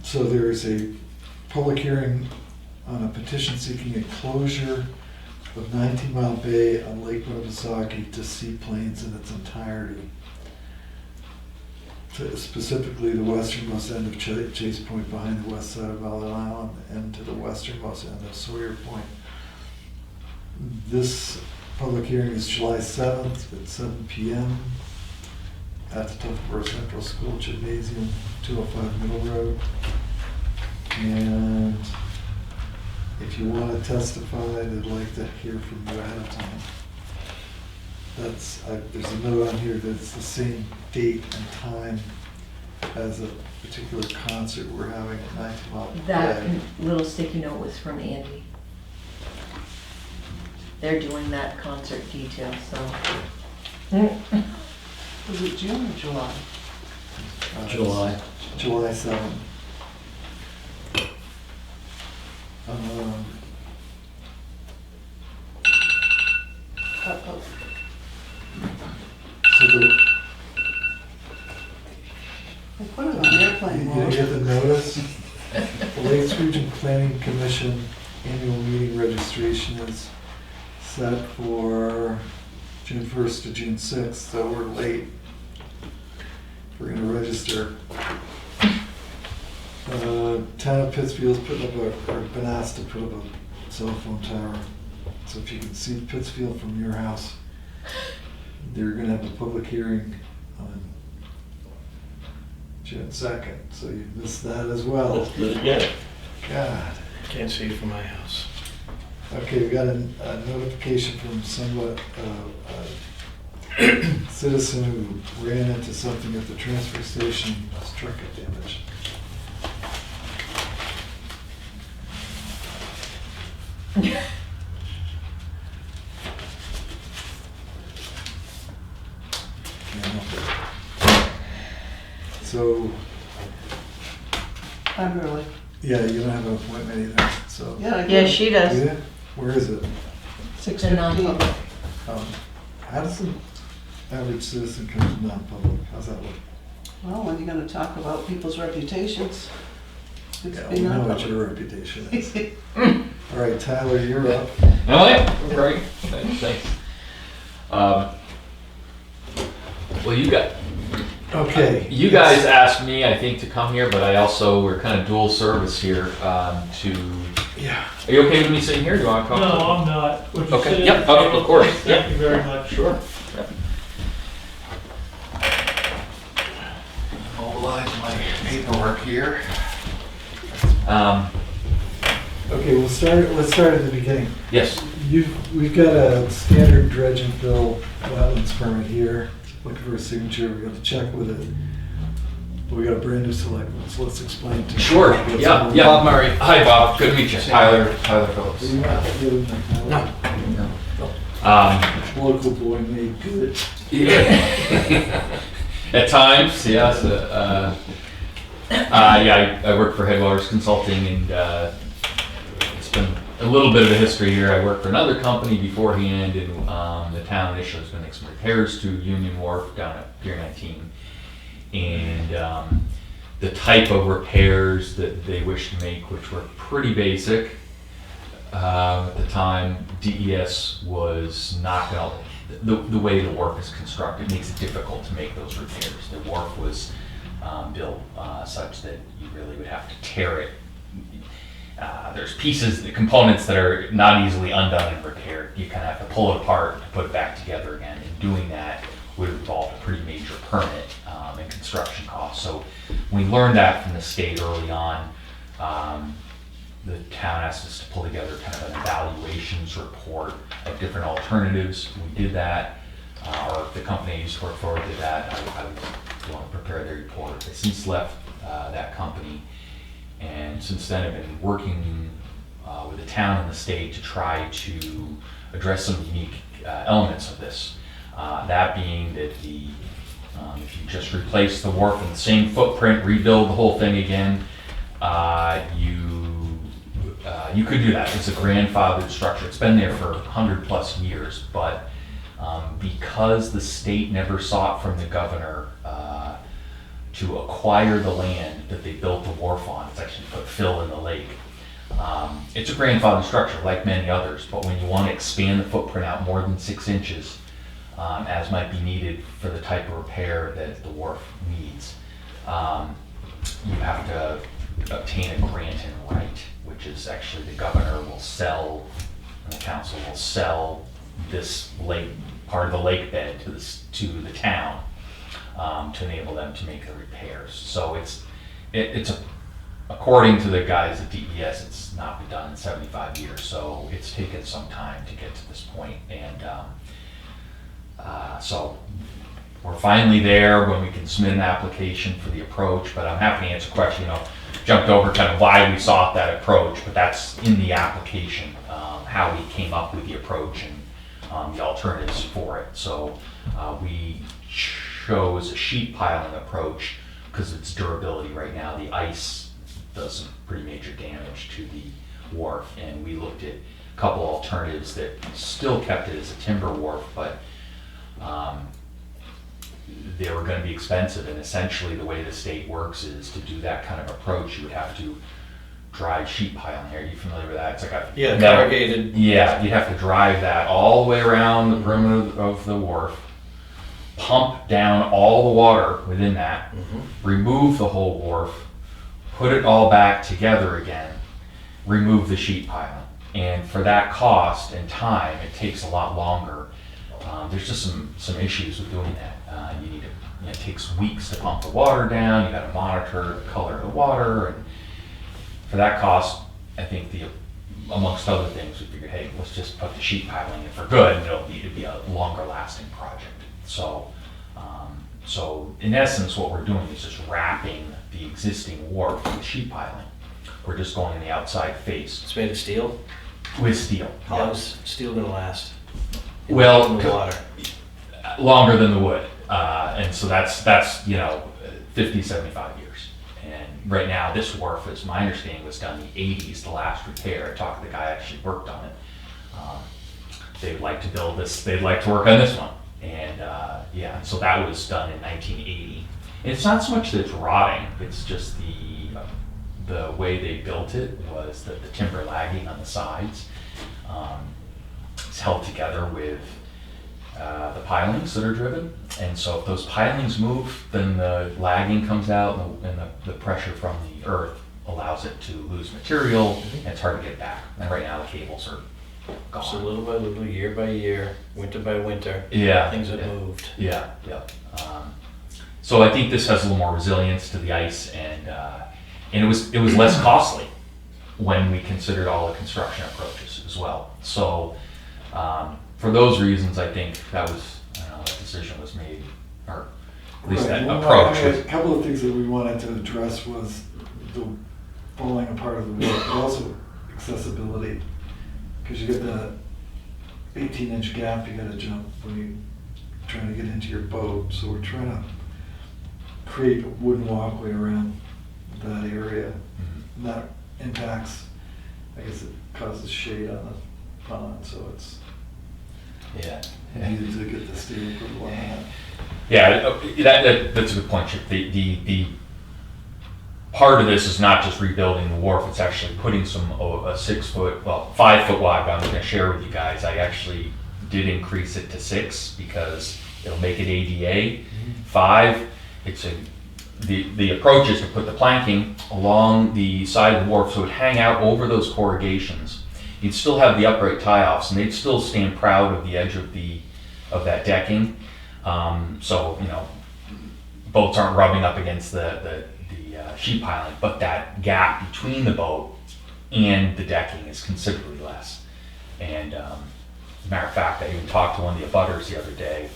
So there is a public hearing on a petition seeking a closure of 19 Mile Bay on Lake Winnipesaukee to seaplanes in its entirety. Specifically the westernmost end of Chase Point behind the west side of Island Island and to the westernmost end of Sawyer Point. This public hearing is July 7th at 7 p.m. at the Tuftsboro Central School Gymnasium, 205 Middle Road. And if you want to testify, they'd like to hear from you ahead of time. There's a note on here that it's the same date and time as a particular concert we're having at 19 Mile Bay. That little sticky note was from Andy. They're doing that concert detail, so. Was it June or July? July. July 7th. So the, I put it on airplane you mode. get the notice? The Lakes Region Planning Commission annual meeting registration is set for June 1st to June 6th, so we're late. We're gonna register. Town of Pittsfield's putting up or been asked to put up a cell phone tower. So if you can see Pittsfield from your house, they're gonna have a public hearing on June 2nd, so you missed that as well. Yeah. God. Can't see it from my house. Okay, we got a notification from somewhat, citizen who ran into something at the transfer station, struck it damage. So, I'm early. yeah, you don't have an appointment either, so. Yeah, I Yeah, did. she Do does. you? Where is it? 6:15. non-public. How does an average citizen come to non-public? How's that work? Well, when you're gonna talk about people's reputations, it's Yeah, been we know what non-public. your reputation is. All right, Tyler, you're up. Oh, yeah, great, thanks. Well, Okay. you guys asked me, I think, to come here, but I also, we're kind of dual service here, to, Yeah. are you okay with me sitting here? Do you want to come? No, I'm not. Would you Okay, sit at yep, the of table, course, please? yep. Thank you very much. Sure. Mobilize my paperwork here. Okay, let's start at the beginning. Yes, We've got a standard dredge and fill wetlands permit here. Looking for a signature, we got to check with it. We got a brand new selectman, so let's explain to. Sure, yeah, yeah. Bob Murray. Hi, Bob. Good to meet you. Tyler Phillips. Local boy made good. Yeah. At times, yes. Yeah, I work for Headwaters Consulting, and it's been a little bit of a history here. I worked for another company beforehand, and the town initially was going to make some repairs to Union Wharf down at Pier 19. And the type of repairs that they wished to make, which were pretty basic, at the time, DES was not going to, the way the wharf is constructed makes it difficult to make those repairs. The wharf was built such that you really would have to tear it. There's pieces, the components that are not easily undone and repaired. You kind of have to pull it apart to put it back together again. And doing that would involve a pretty major permit and construction costs. So we learned that from the state early on. The town asked us to pull together kind of an evaluations report of different alternatives. We did that, or the company I used to work for did that. I was the one to prepare the report. I since left that company, and since then I've been working with the town and the state to try to address some unique elements of this. That being that if you just replace the wharf in the same footprint, rebuild the whole thing again, you could do that. It's a grandfathered structure. It's been there for 100+ years, but because the state never sought from the governor to acquire the land that they built the wharf on, it's actually put fill in the lake. It's a grandfathered structure like many others, but when you want to expand the footprint out more than 6 inches, as might be needed for the type of repair that the wharf needs, you have to obtain a grant in right, which is actually the governor will sell, and the council will sell this lake, part of the lake bed to the town to enable them to make the repairs. So it's according to the guys at DES, it's not been done in 75 years, so it's taken some time to get to this point. And so we're finally there when we can submit an application for the approach, but I'm happy to answer questions. Jumped over kind of why we sought that approach, but that's in the application, how we came up with the approach and the alternatives for it. So we chose a sheet piling approach because of its durability. Right now the ice does some pretty major damage to the wharf, and we looked at a couple alternatives that still kept it as a timber wharf, but they were going to be expensive. And essentially the way the state works is to do that kind of approach, you would have to drive sheet piling here. Are you familiar with that? It's like a metal, corrugated. Yeah, you'd have to drive that all the way around the perimeter of the wharf, pump down all the water within that, remove the whole wharf, put it all back together again, remove the sheet piling. And for that cost and time, it takes a lot longer. There's just some issues with doing that. It takes weeks to pump the water down. You got to monitor the color of the water, and for that cost, I think amongst other things, we figured, hey, let's just put the sheet piling in for good, and it'd be a longer lasting project. So in essence, what we're doing is just wrapping the existing wharf with sheet piling. We're just going in the outside face It's made of steel. with steel. How's steel gonna last? Well, In the water. longer than the wood. And so that's 50, 75 years. And right now, this wharf, as my understanding, was done in the 80s, the last repair. I talked to the guy who actually worked on it. They'd like to build this, they'd like to work on this one. And so that was done in 1980. And it's not so much that it's rotting, it's just the way they built it was that the timber lagging on the sides is held together with the pilings that are driven. And so if those pilings move, then the lagging comes out, and the pressure from the earth allows it to lose material, and it's hard to get back. And right now the cables are gone. So little by little, year by year, winter by winter, Yeah. things have moved. Yeah. So I think this has a little more resilience to the ice, and it was less costly when we considered all the construction approaches as well. So for those reasons, I think that decision was made, or at least that Well, approach. I mean, a couple of things that we wanted to address was the falling apart of the work, but also accessibility. Because you get that 18-inch gap you gotta jump when you're trying to get into your boat. So we're trying to create a wooden walkway around that area. And that impacts, I guess it causes shade on the pond, so it's Yeah. needed to get the state approval on that. Yeah, that's a good point, Chip. The part of this is not just rebuilding the wharf, it's actually putting a 6 foot, well, 5 foot wide, but I'm gonna share with you guys, I actually did increase it to 6 because it'll make it ADA. 5, the approach is to put the planking along the side of the wharf so it would hang out over those corrugations. You'd still have the upright tie-offs and they'd still stand proud of the edge of that decking. So, you know, boats aren't rubbing up against the sheet piling, but that gap between the boat and the decking is considerably less. And as a matter of fact, I even talked to one of the abutters the other day,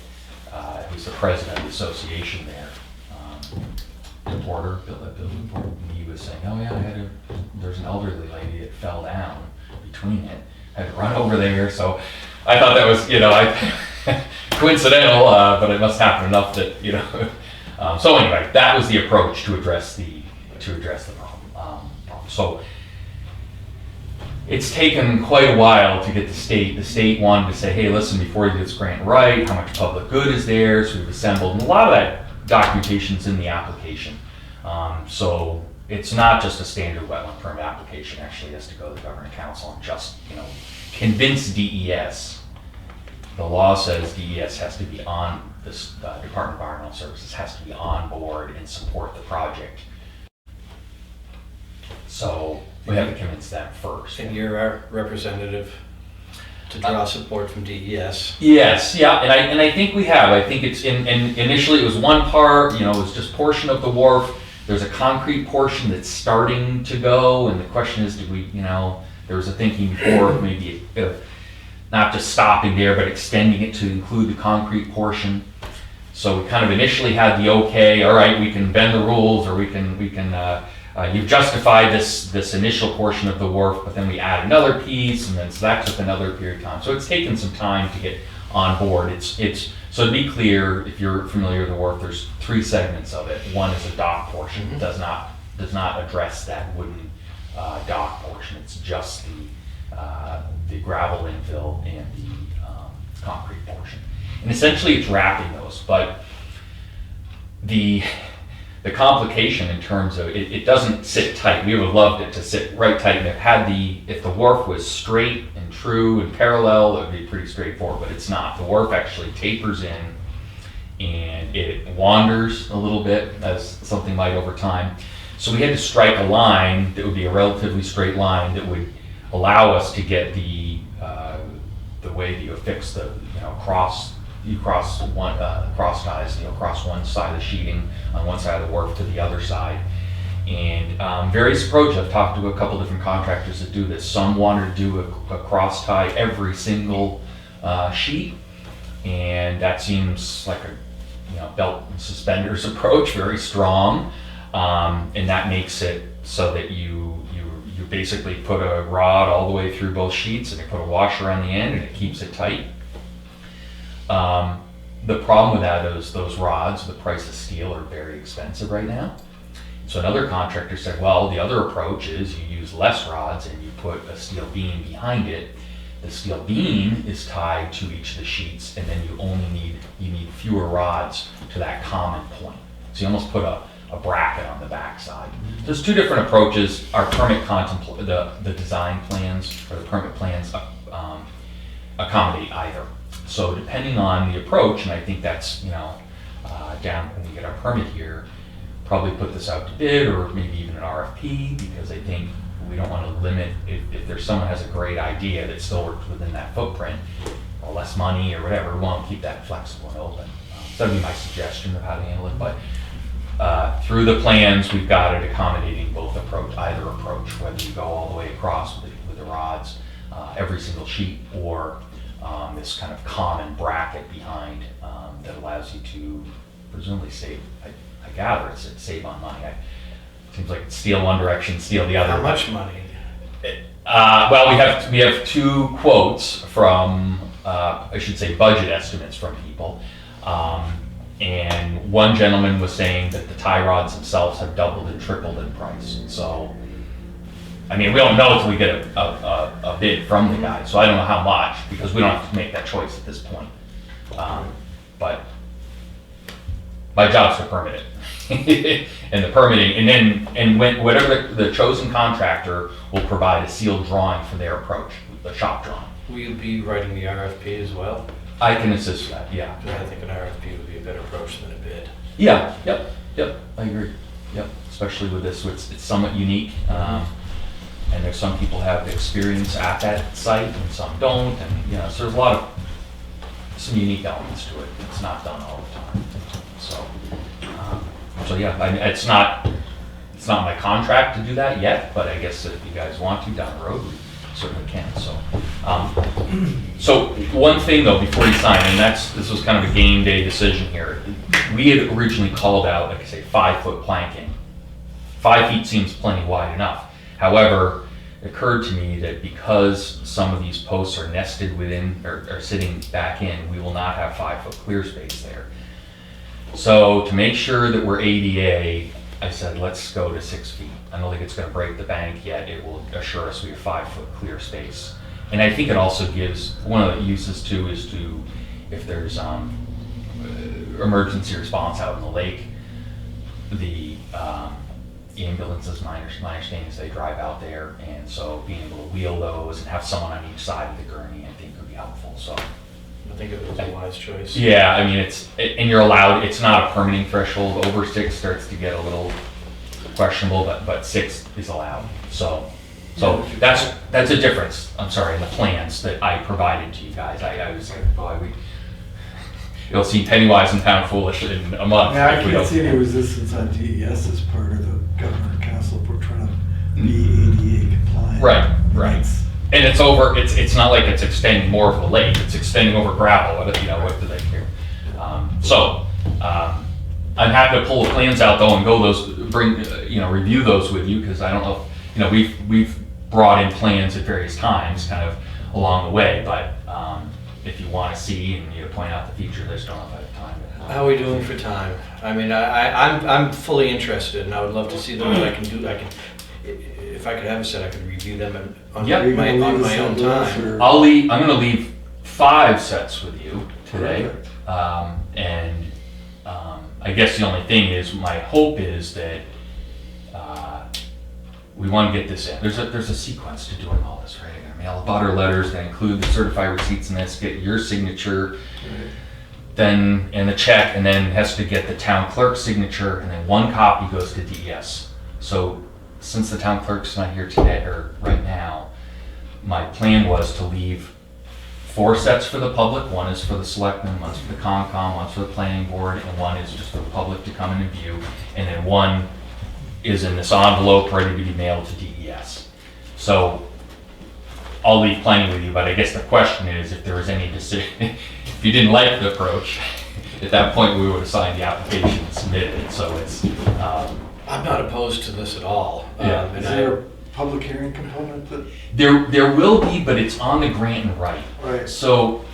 who's the president of the association there, the porter, Bill, and he was saying, oh yeah, there's an elderly lady that fell down between it. I had to run over there, so I thought that was, you know, coincidental, but it must happen enough that, you know. So anyway, that was the approach to address the problem. So it's taken quite a while to get the state wanted to say, hey, listen, before you do this grant right, how much public good is there? So we've assembled, and a lot of that documentation's in the application. So it's not just a standard wetland permit application. Actually, it has to go to the governing council and just, you know, convince DES. The law says DES has to be on this, Department of Environmental Services has to be on board and support the project. So we have to convince them first. And you're our representative to draw support from DES. Yes, yeah, and I think we have. I think it's initially it was one part, you know, it was just portion of the wharf. There's a concrete portion that's starting to go, and the question is, did we, you know, there was a thinking before of maybe not just stopping there, but extending it to include the concrete portion. So we kind of initially had the okay, all right, we can bend the rules, or we can you've justified this initial portion of the wharf, but then we add another piece, and then so that took another period of time. So it's taken some time to get on board. It's so to be clear, if you're familiar with the wharf, there's 3 segments of it. One is a dock portion. It does not address that wooden dock portion. It's just the gravel infill and the concrete portion. And essentially it's wrapping those, but the complication in terms of it doesn't sit tight. We would have loved it to sit right tight, and if the wharf was straight and true and parallel, it would be pretty straightforward, but it's not. The wharf actually tapers in and it wanders a little bit, as something might over time. So we had to strike a line that would be a relatively straight line that would allow us to get the way that you affix the, you know, cross ties, you know, across one side of the sheeting on one side of the wharf to the other side. And various approaches. I've talked to a couple different contractors that do this. Some wanted to do a cross tie every single sheet, and that seems like a, you know, belt and suspenders approach, very strong, and that makes it so that you basically put a rod all the way through both sheets, and you put a washer on the end, and it keeps it tight. The problem with that is those rods, the price of steel, are very expensive right now. So another contractor said, well, the other approach is you use less rods and you put a steel beam behind it. The steel beam is tied to each of the sheets, and then you need fewer rods to that common point. So you almost put a bracket on the backside. There's 2 different approaches. Our permit the design plans or the permit plans accommodate either. So depending on the approach, and I think that's, you know, down when we get our permit here, probably put this out to bid or maybe even an RFP, because I think we don't want to limit, if there's someone has a great idea that still works within that footprint, or less money or whatever, we want to keep that flexible and open. So that'd be my suggestion of how to handle it. But through the plans, we've got it accommodating either approach, whether you go all the way across with the rods, every single sheet, or this kind of common bracket behind that allows you to presumably save, I gather it's save on money. Seems like it's steal one direction, steal the other. How much money? Well, we have two quotes from, I should say budget estimates from people. And one gentleman was saying that the tie rods themselves have doubled and tripled in price. So, I mean, we don't know until we get a bid from the guy. So I don't know how much, because we don't have to make that choice at this point. But my job's to permit it. And the permitting, and when whatever the chosen contractor will provide a sealed drawing for their approach, the shop drawing. Will you be writing the RFP as well? I can assist that, yeah. Because I think an RFP would be a better approach than a bid. Yeah, yep, I agree. Yep, especially with this, it's somewhat unique. And there's some people have experience at that site and some don't, and you know, so there's a lot of, some unique elements to it. It's not done all the time. So yeah, it's not my contract to do that yet, but I guess if you guys want to down the road, we certainly can. So one thing though, before you sign, and this was kind of a game day decision here. We had originally called out, like I say, 5-foot planking. 5 feet seems plenty wide enough. However, it occurred to me that because some of these posts are nested within, or sitting back in, we will not have 5-foot clear space there. So to make sure that we're ADA, I said, let's go to 6 feet. I don't think it's going to break the bank yet. It will assure us we have 5-foot clear space. And I think it also gives, one of the uses too is to, if there's emergency response out in the lake, the ambulances, my understanding is they drive out there, and so being able to wheel those and have someone on each side of the gurney, I think would be helpful. So I think it was a wise choice. yeah, I mean, and you're allowed, it's not a permitting threshold. Over 6 starts to get a little questionable, but 6 is allowed. So that's a difference, I'm sorry, in the plans that I provided to you guys. I was like, boy, you'll see penny wise and pound foolish in a month. Yeah, I if we can't don't- see any resistance on DES as part of the Governor Castle for trying to be ADA compliant. Right. And it's over, it's not like it's extending more of the lake, it's extending over gravel, what do they care? I'm happy to pull the plans out though and review those with you, because I don't know, we've brought in plans at various times kind of along the way, but if you want to see and you point out the features, I just don't know if I have time. How are we doing for time? I mean, I'm fully interested, and I would love to see them. What I can do, if I could have a set, I could review them on Yep. my own time. I'm going to leave 5 sets with you today. I guess the only thing is, my hope is that we want to get this in. There's a sequence to doing all this, right? I'm going to mail butter letters that include the certified receipts in this, get your signature, then and the check, and then has to get the town clerk's signature, and then 1 copy goes to DES. So since the town clerk's not here today or right now, my plan was to leave 4 sets for the public. 1 is for the selectmen, 1's for the Concom, 1's for the planning board, and 1 is just for the public to come in and view. And then 1 is in this envelope ready to be mailed to DES. So I'll leave plenty with you, but I guess the question is if there was any decision, if you didn't like the approach, at that point we would have signed the application and submitted it. So it's. I'm not opposed to this at all. Yeah. Is there a public hearing component that? There will be, but it's on the grant and right. Right. So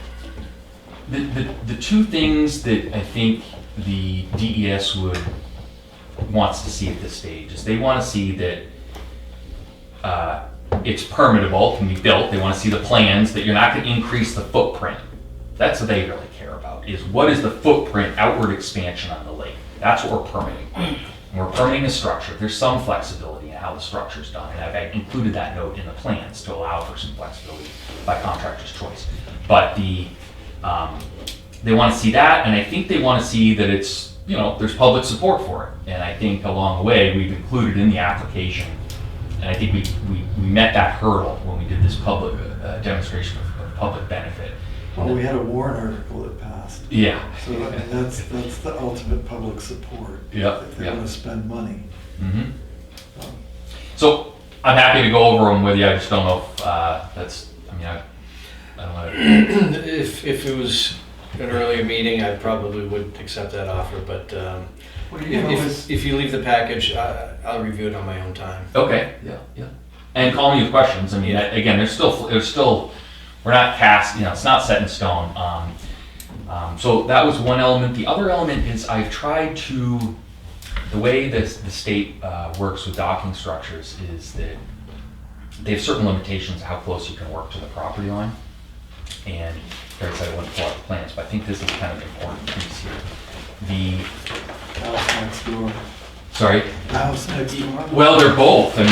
the 2 things that I think the DES wants to see at this stage is they want to see that it's permittable, can be built. They want to see the plans, that you're not going to increase the footprint. That's what they really care about, is what is the footprint, outward expansion on the lake. That's what we're permitting. And we're permitting a structure. There's some flexibility in how the structure's done, and I've included that note in the plans to allow for some flexibility by contractor's choice. But they want to see that, and I think they want to see that it's, there's public support for it. And I think along the way, we've included in the application, and I think we met that hurdle when we did this public demonstration of public benefit. Well, we had a warrant article that passed. Yeah. So that's the ultimate public support. Yep, If they yep. want to spend money. Mm-hmm. So I'm happy to go over them with you. I just don't know if I don't know. If it was an earlier meeting, I probably would accept that offer, but Well, you can always, if you leave the package, I'll review it on my own time. Okay, yeah. And call me with questions. I mean, again, there's still, we're not cast, it's not set in stone. So that was one element. The other element is I've tried to, the way the state works with docking structures is that they have certain limitations how close you can work to the property line. And Gary said I wouldn't pull out the plans, but I think this is kind of an important piece here. house next door. Sorry? House next door. Well, they're both. I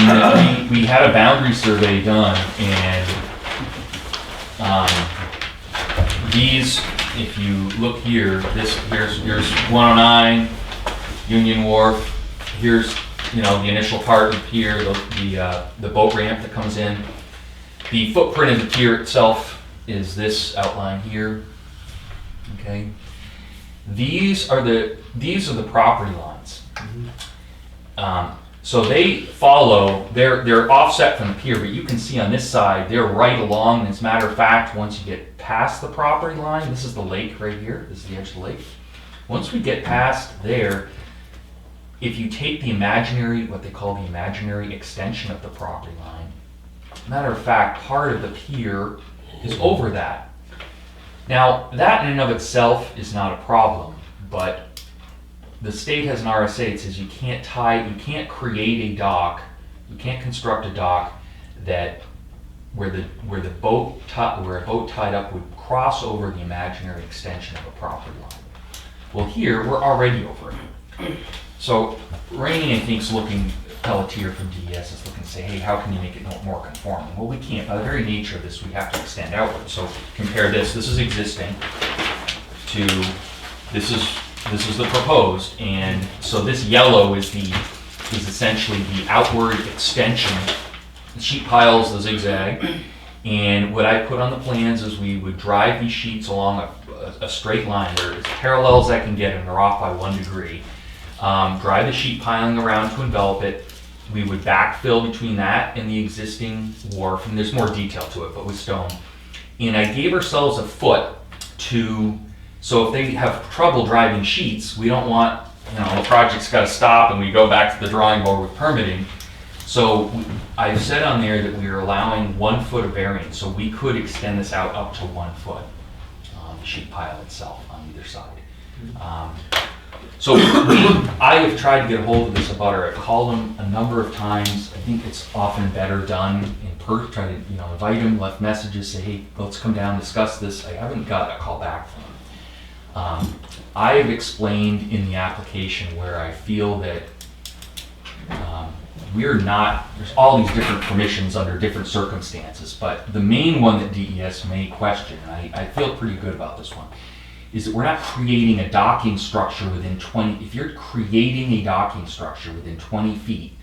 mean, we had a boundary survey done, and these, if you look here, here's 109 Union Wharf. Here's the initial part of pier, the boat ramp that comes in. The footprint of the pier itself is this outline here. Okay. These are the property lines. So they follow, they're offset from the pier, but you can see on this side, they're right along. As a matter of fact, once you get past the property line, this is the lake right here, this is the edge of the lake. Once we get past there, if you take the imaginary, what they call the imaginary extension of the property line, matter of fact, part of the pier is over that. Now, that in and of itself is not a problem, but the state has an RSA. It says you can't create a dock, you can't construct a dock that where a boat tied up would cross over the imaginary extension of a property line. Well, here we're already over it. So Rainey, I think, is looking. Pelletier from DES is looking to say, hey, how can you make it more conforming? Well, we can't. By the very nature of this, we have to extend outward. So compare this. This is existing to this is the proposed, and so this yellow is essentially the outward extension. The sheet piles, the zigzag, and what I put on the plans is we would drive these sheets along a straight line. They're as parallel as I can get, and they're off by 1 degree. Drive the sheet piling around to envelop it. We would backfill between that and the existing wharf, and there's more detail to it, but with stone. And I gave ourselves a foot so if they have trouble driving sheets, we don't want, the project's got to stop and we go back to the drawing board with permitting. So I've said on there that we are allowing 1 foot of variance, so we could extend this out up to 1 foot on the sheet pile itself on either side. So I have tried to get a hold of this abutter. I've called him a number of times. I think it's often better done in person. Try to invite him, left messages, say, hey, let's come down, discuss this. I haven't got a call back from him. I have explained in the application where I feel that there's all these different permissions under different circumstances, but the main one that DES may question, and I feel pretty good about this one, is that we're not creating a docking structure within 20, if you're creating a docking structure within 20 feet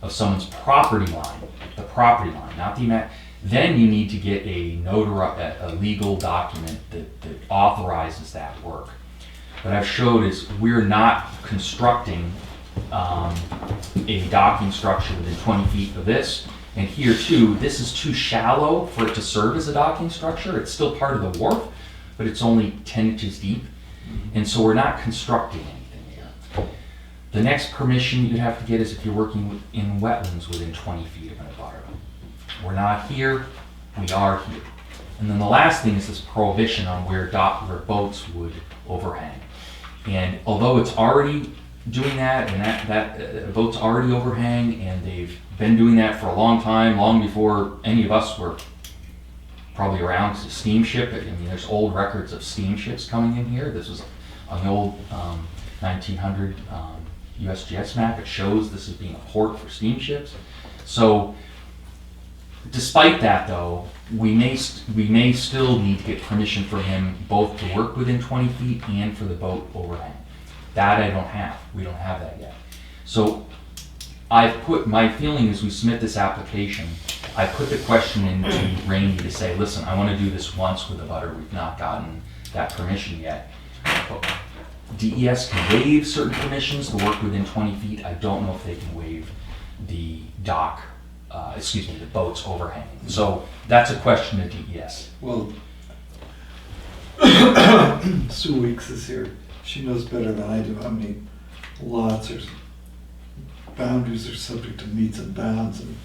of someone's property line, the property line, not the then you need to get a legal document that authorizes that work. What I've showed is we're not constructing a docking structure within 20 feet of this. And here too, this is too shallow for it to serve as a docking structure. It's still part of the wharf, but it's only 10 inches deep. And so we're not constructing anything here. The next permission you have to get is if you're working in wetlands within 20 feet of an abutter. We're not here, we are here. And then the last thing is this prohibition on where boats would overhang. And although it's already doing that, and that boats already overhang, and they've been doing that for a long time, long before any of us were probably around. It's a steamship. I mean, there's old records of steamships coming in here. This was on the old 1900 USGS map. It shows this as being a port for steamships. So despite that, though, we may still need to get permission from him both to work within 20 feet and for the boat overhang. That I don't have. We don't have that yet. So my feeling is we submit this application, I put the question into Rainey to say, listen, I want to do this once with the butter. We've not gotten that permission yet. But DES can waive certain permissions to work within 20 feet. I don't know if they can waive the the boats overhanging. So that's a question to DES. Well, Sue Weeks is here. She knows better than I do how many lots or boundaries are subject to meets and bounds and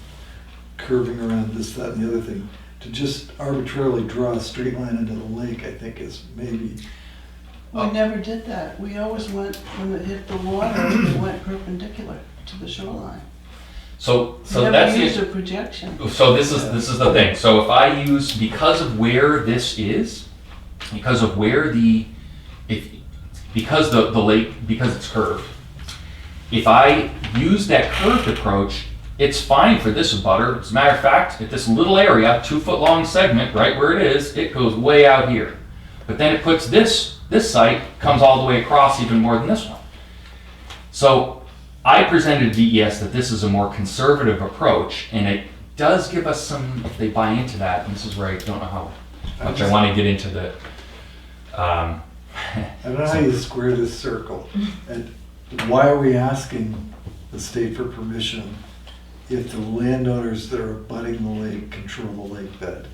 curving around this, that, and the other thing. To just arbitrarily draw a straight line into the lake, I think is maybe, We never did that. We always went, when it hit the water, it went perpendicular to the shoreline. So We never that's used the, a projection. so this is the thing. So if I use, because of where this is, because of where because the lake, because it's curved, if I use that curved approach, it's fine for this abutter. As a matter of fact, at this little area, 2-foot long segment, right where it is, it goes way out here. But then it puts this site comes all the way across even more than this one. So I presented to DES that this is a more conservative approach, and it does give us some, if they buy into that, and this is where I don't know how much I want to get into the, I don't know how you square this circle. And why are we asking the state for permission if the landowners that are abutting the lake control the lake bed?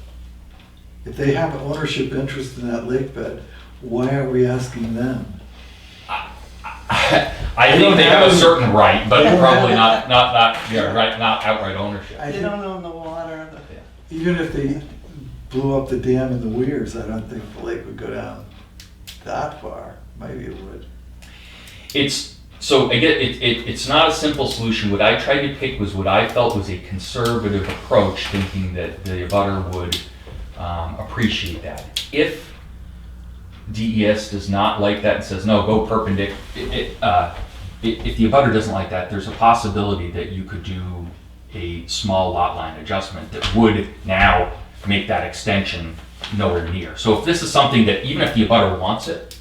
If they have ownership interest in that lake bed, why are we asking them? I think they have a certain right, but probably not outright ownership. They don't own the water. Even if they blew up the dam in the weirs, I don't think the lake would go down that far. Maybe it would. So again, it's not a simple solution. What I tried to pick was what I felt was a conservative approach, thinking that the abutter would appreciate that. If DES does not like that and says, no, go perpendicular, if the abutter doesn't like that, there's a possibility that you could do a small lot line adjustment that would now make that extension nowhere near. So if this is something that, even if the abutter wants it,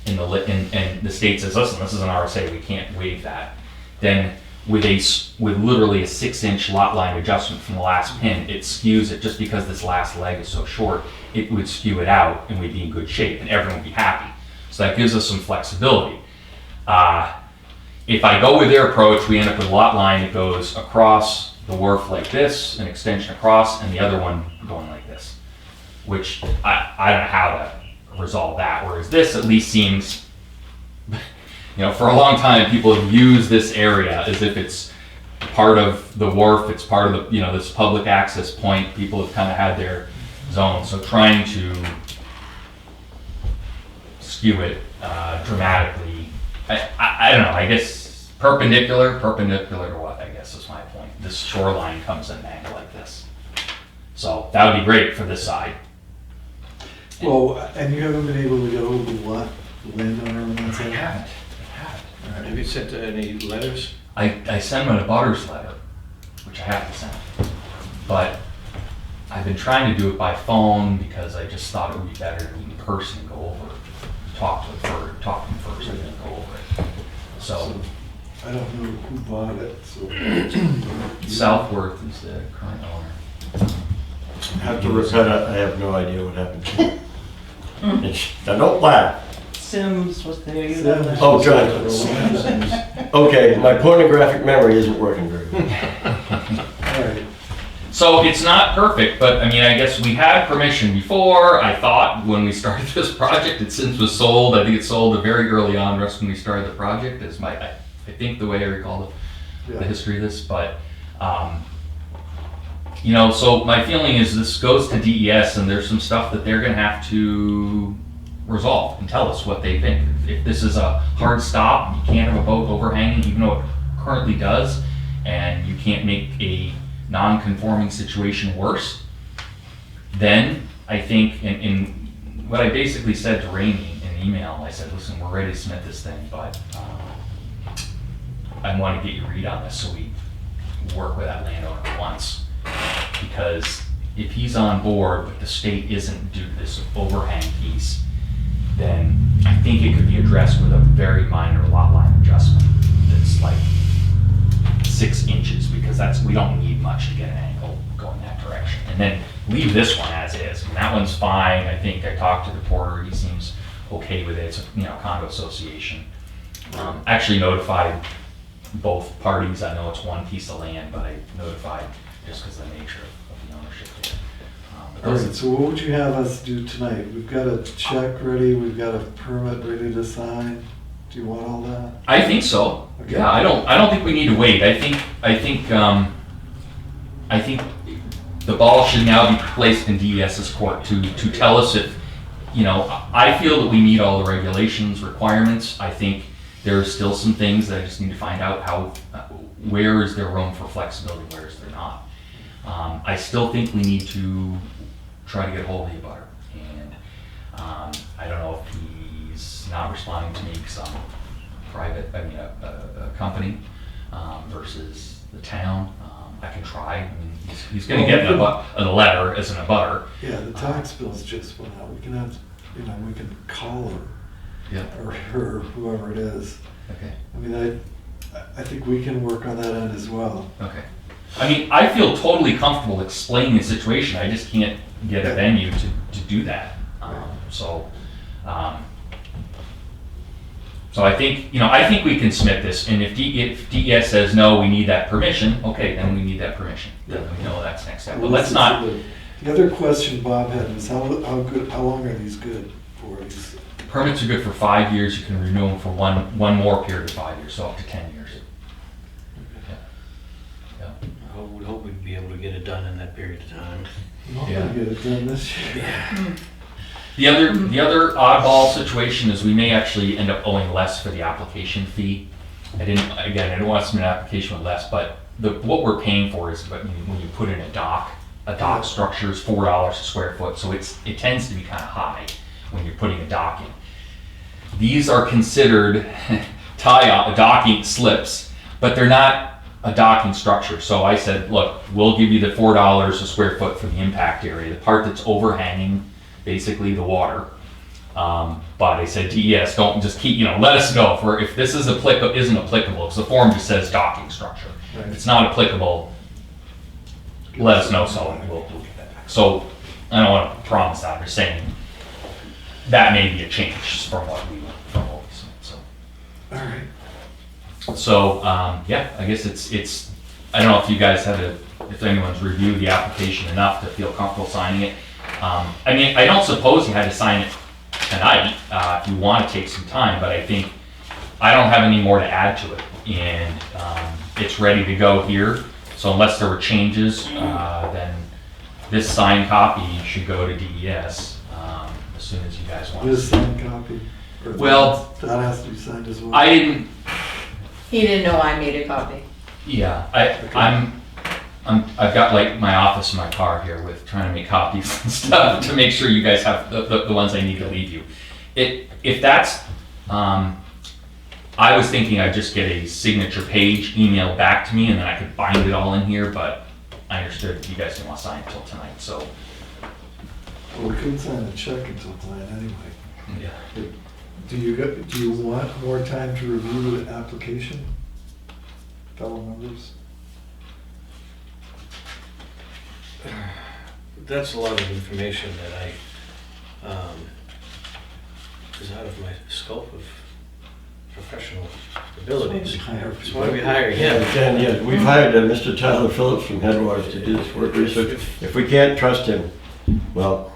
and the state says, listen, this is an RSA, we can't waive that, then with literally a 6-inch lot line adjustment from the last pin, it skews it, just because this last leg is so short, it would skew it out and we'd be in good shape and everyone would be happy. So that gives us some flexibility. If I go with their approach, we end up with a lot line that goes across the wharf like this, an extension across, and the other one going like this, which I don't know how to resolve that. Whereas this at least seems, for a long time people have used this area as if it's part of the wharf, it's part of the, this public access point. People have kind of had their zone. So trying to skew it dramatically, I don't know, I guess perpendicular to what, I guess is my point. This shoreline comes in an angle like this. So that would be great for this side. Well, and you haven't been able to get hold of the landowner on that I side? haven't. Have you sent any letters? I sent him an abutters letter, which I have to send. But I've been trying to do it by phone because I just thought it would be better to meet in person and go over it. Talk to him first and then go over it. So I don't know who bought it, so. Southworth is the current owner. After Rosetta, I have no idea what happened. Now don't laugh. Sims was there. You Sims. know that. Oh, John. Okay, my pornographic memory isn't working very well. All right. So it's not perfect, but I guess we had permission before. I thought when we started this project, it since was sold. I think it sold very early on, just when we started the project, is I think the way I recall the history of this. But so my feeling is this goes to DES, and there's some stuff that they're going to have to resolve and tell us what they think. If this is a hard stop, you can't have a boat overhanging, even though it currently does, and you can't make a non-conforming situation worse, then I think, in what I basically said to Rainey in the email, I said, listen, we're ready to submit this thing, but I want to get your read on this so we work with that landowner once. Because if he's on board, but the state isn't due to this overhang piece, then I think it could be addressed with a very minor lot line adjustment that's like 6 inches, because we don't need much to get an angle going that direction. And then leave this one as is. And that one's fine. I think I talked to the porter. He seems okay with it. It's a condo association. Actually notified both parties. I know it's one piece of land, but I notified just because of the nature of the ownership there. But All right, so what would you have us do tonight? We've got a check ready, we've got a permit ready to sign. Do you want all that? I think so. Okay. Yeah, I don't think we need to wait. I think the ball should now be placed in DES's court to tell us if, I feel that we meet all the regulations, requirements. I think there are still some things that I just need to find out where is there room for flexibility, where is there not. I still think we need to try to get a hold of the abutter. And I don't know if he's not responding to me because I'm a company versus the town. I can try. I mean, he's going to get a letter as an abutter. Yeah, the tax bills just went out. We can have, we can call her. Yeah. Or her, whoever it is. Okay. I mean, I think we can work on that end as well. Okay. I mean, I feel totally comfortable explaining the situation. I just can't get a venue to do that. So I think we can submit this, and if DES says no, we need that permission. Okay, then we need that permission. Then we know that's next step. But let's not. The other question Bob had was how long are these good for? These Permits are good for 5 years. You can renew them for one more period of 5 years, so up to 10 years. Yeah. I would hope we'd be able to get it done in that period of time. Not Yeah. gonna get it done this year. The other oddball situation is we may actually end up owing less for the application fee. I didn't want to submit an application with less, but what we're paying for is when you put in a dock structure is $4 a square foot, so it tends to be kind of high when you're putting a dock in. These are considered docking slips, but they're not a docking structure. So I said, look, we'll give you the $4 a square foot for the impact area, the part that's overhanging basically the water. But I said, DES, don't just keep, let us know if this isn't applicable, because the form just says docking structure. Right. If it's not applicable, let us know, so we'll get that back. So I don't want to promise that, we're saying that may be a change from what we said, so. All right. So, I guess it's, I don't know if you guys if anyone's reviewed the application enough to feel comfortable signing it. I mean, I don't suppose you had to sign it tonight, if you want to take some time, but I think I don't have any more to add to it. And it's ready to go here. So unless there were changes, then this signed copy should go to DES as soon as you guys want. This signed copy? Or Well, that has to be signed as well? I didn't. He didn't know I made a copy. Yeah, I've got like my office in my car here with trying to make copies and stuff to make sure you guys have the ones I need to leave you. If that's, I was thinking I'd just get a signature page emailed back to me and then I could bind it all in here, but I understood you guys didn't want to sign it until tonight, so. Well, we couldn't sign a check until tonight anyway. Yeah. Do you want more time to review the application, fellow members? That's a lot of information that is out of my scope of professional abilities. That's why we hired him. Yeah, we've hired Mr. Tyler Phillips from Headwaters to do this work research. If we can't trust him, well,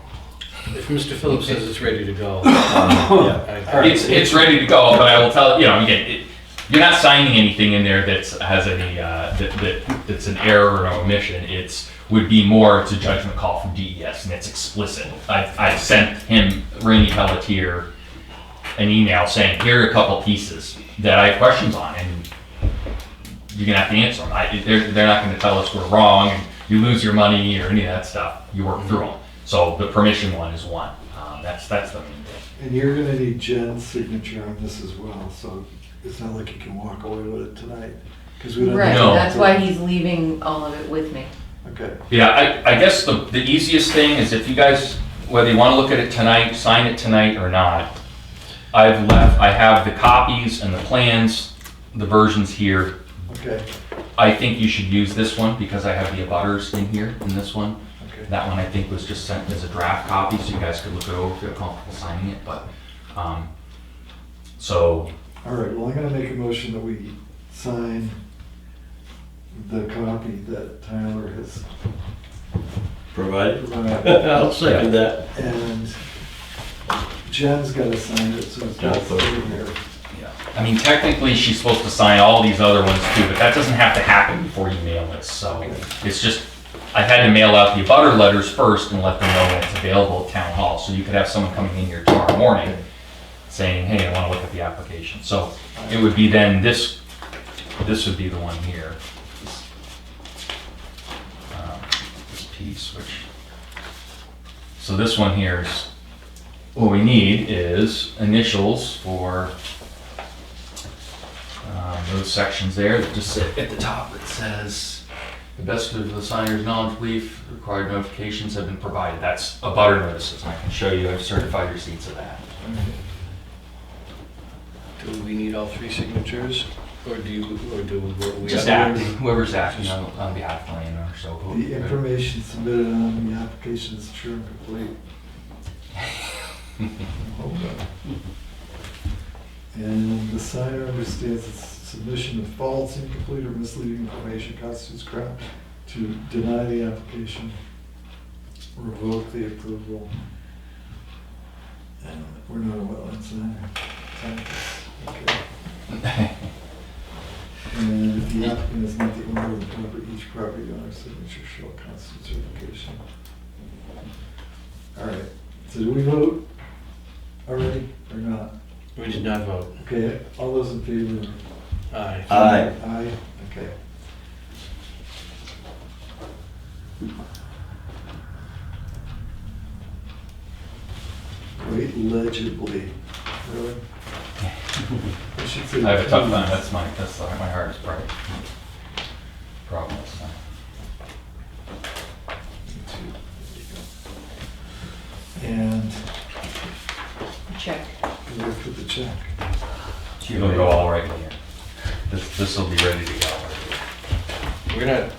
If Mr. Phillips says it's ready to go. yeah. It's ready to go, but I will tell you, again, you're not signing anything in there that has any, that's an error or omission. Would be more, it's a judgment call from DES, and it's explicit. I sent him, Rainey Pelletier, an email saying, here are a couple pieces that I have questions on, and you're gonna have to answer them. They're not gonna tell us we're wrong, and you lose your money, or any of that stuff. You work through them. So the permission one is one. That's the main thing. And you're gonna need Jen's signature on this as well, so it's not like you can walk away with it tonight. 'Cause we don't. Right, No. that's why he's leaving all of it with me. Okay. Yeah, I guess the easiest thing is if you guys, whether you want to look at it tonight, sign it tonight or not, I have the copies and the plans, the versions here. Okay. I think you should use this one because I have the abutters in here in this one. Okay. That one I think was just sent as a draft copy so you guys could look it over if you're comfortable signing it, but, so. All right, well, I'm gonna make a motion that we sign the copy that Tyler has Provided. Right. I'll second that. And Jen's gotta sign it, so it's got to be here. Yeah. I mean, technically, she's supposed to sign all these other ones too, but that doesn't have to happen before you mail this, so it's just, I had to mail out the abutter letters first and let them know when it's available at town hall, so you could have someone coming in here tomorrow morning saying, hey, I wanna look at the application. So it would be then this would be the one here. This piece, so this one here is, what we need is initials for those sections there that just sit at the top. It says, the best of the signer's knowledge, belief, required notifications have been provided. That's a butter notices, and I can show you, I've certified receipts of that. Do we need all 3 signatures, or do we? Just acting, whoever's acting on behalf of the landowner, so. The information submitted on the application is true and complete. And the signer understands that submission of false, incomplete, or misleading information constitutes ground to deny the application, revoke the approval. And we're not a wetland signer. Okay. And if the applicant is not the owner of the property, each property owner's signature shall constitute certification. All right, so do we vote already or not? We did not vote. Okay, all those in favor? Aye. Aye. Aye, okay. Great legibly, really? I should say I have a tough please. time, that's my hardest part. Problem. So. And Check. we'll put the check. It'll go all right in here. This will be ready to go. We're not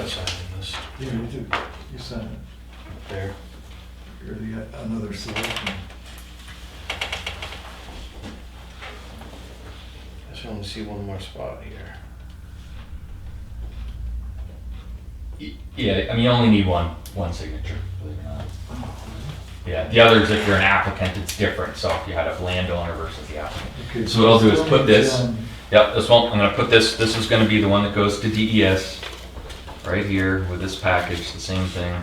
signing this. Yeah, you do, you sign it. There. You're the, another selectman. I just want to see one more spot here. Yeah, I mean, you only need one signature, believe it or not. Yeah, the others, if you're an applicant, it's different, so if you had a landowner versus the applicant. Okay, So what I'll do is put this, Jen, yep, this one, I'm gonna put this is gonna be the one that goes to DES, right here with this package, the same thing,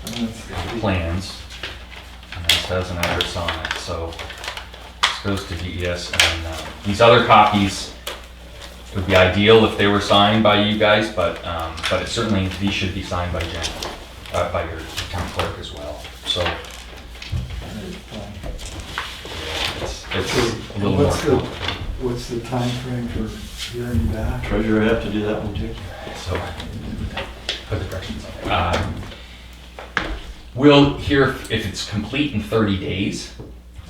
that's the- plans. And this has an address on it, so this goes to DES, and these other copies, it would be ideal if they were signed by you guys, but it certainly, these should be signed by Jen, by your town clerk as well, so it's a little more. What's the time frame for hearing back? Treasurer have to do that one too? So, put the corrections on there. We'll hear if it's complete in 30 days.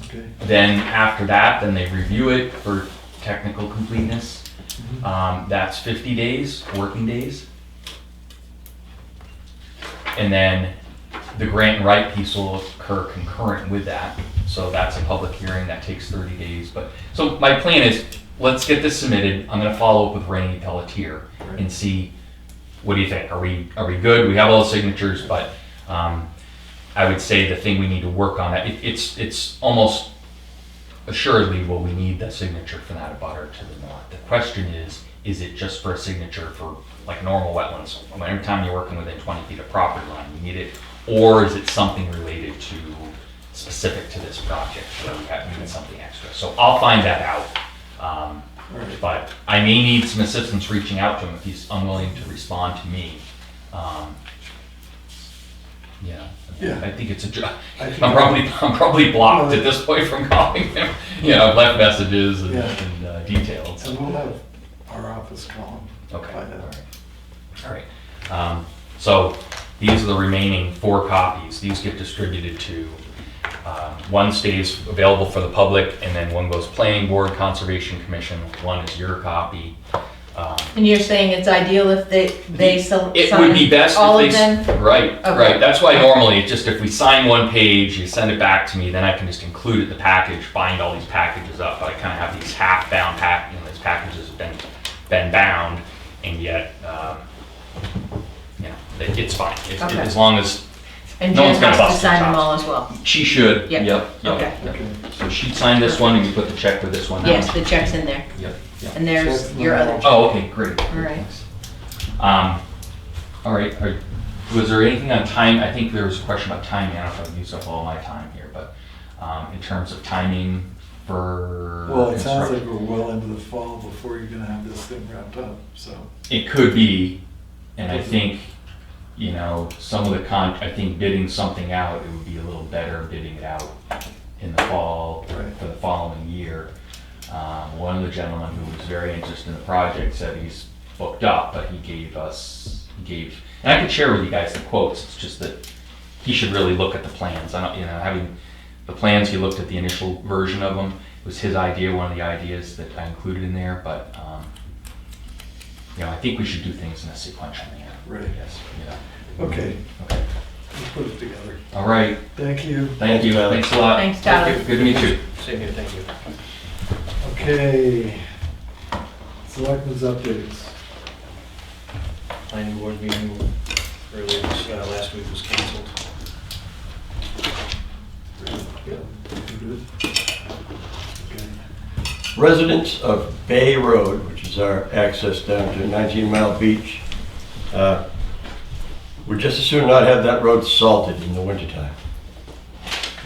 Okay. Then after that, then they review it for technical completeness. That's 50 days, working days. And then the grant and right piece will occur concurrent with that. So that's a public hearing that takes 30 days. But so my plan is, let's get this submitted. I'm going to follow up with Rainey Pelletier and see, what do you think? Are we good? We have all the signatures, but I would say the thing we need to work on, it's almost assuredly will we need the signature for that abutter to the north. The question is it just for a signature for like normal wetlands? Every time you're working within 20 feet of property line, you need it, or is it something related to specific to this project where we have needed something extra? So I'll find that out. But I may need some assistance reaching out to him if he's unwilling to respond to me. Yeah. I think it's a job. I think I'm probably blocked at this point from calling him. I've left messages and, Yeah. and details. So we'll have our office call him. Okay. Find out. All right. So these are the remaining 4 copies. These get distributed to, one stays available for the public, and then one goes planning board, conservation commission. One is your copy. And you're saying it's ideal if they sign It would be best all if of they, them? right, Okay. right. That's why normally, it's just if we sign one page, you send it back to me, then I can just include it in the package, bind all these packages up. But I kind of have these half-bound these packages have been bound, and yet, it's fine. Okay. As long as And No Jen one's gonna has to bust sign the them tops. all as well. she should. Yeah. Yep. Okay. Yep. So she'd sign this one, and you put the check for this one. Now. Yes, the check's in there. Yep. Yep. And there's Check's your in other there. check. Oh, okay, great. All right. All right. Was there anything on time? I think there was a question about timing. I don't know if I've used up all my time here, but in terms of timing for Well, it sounds construction. like we're well into the fall before you're gonna have this thing wrapped up, so. It could be, and I think, some of the I think bidding something out, it would be a little better bidding it out in the fall Right. for the following year. One of the gentlemen who was very interested in the project said he's booked up, but he gave, and I could share with you guys the quotes, it's just that he should really look at the plans. I don't, having the plans, he looked at the initial version of them. It was his idea, one of the ideas that I included in there, but, I think we should do things in a sequential manner. Right. Yes, Okay, Okay. let's put it together. All right, Thank you. thank you, thanks a lot. Thanks, Tyler. Good to meet you. Same here, thank you. Okay. Selectmen's updates. Planning board meeting earlier last week was canceled. Yeah, good. Okay. Residents of Bay Road, which is our access down to 19 Mile Beach, would just as soon not have that road salted in the wintertime.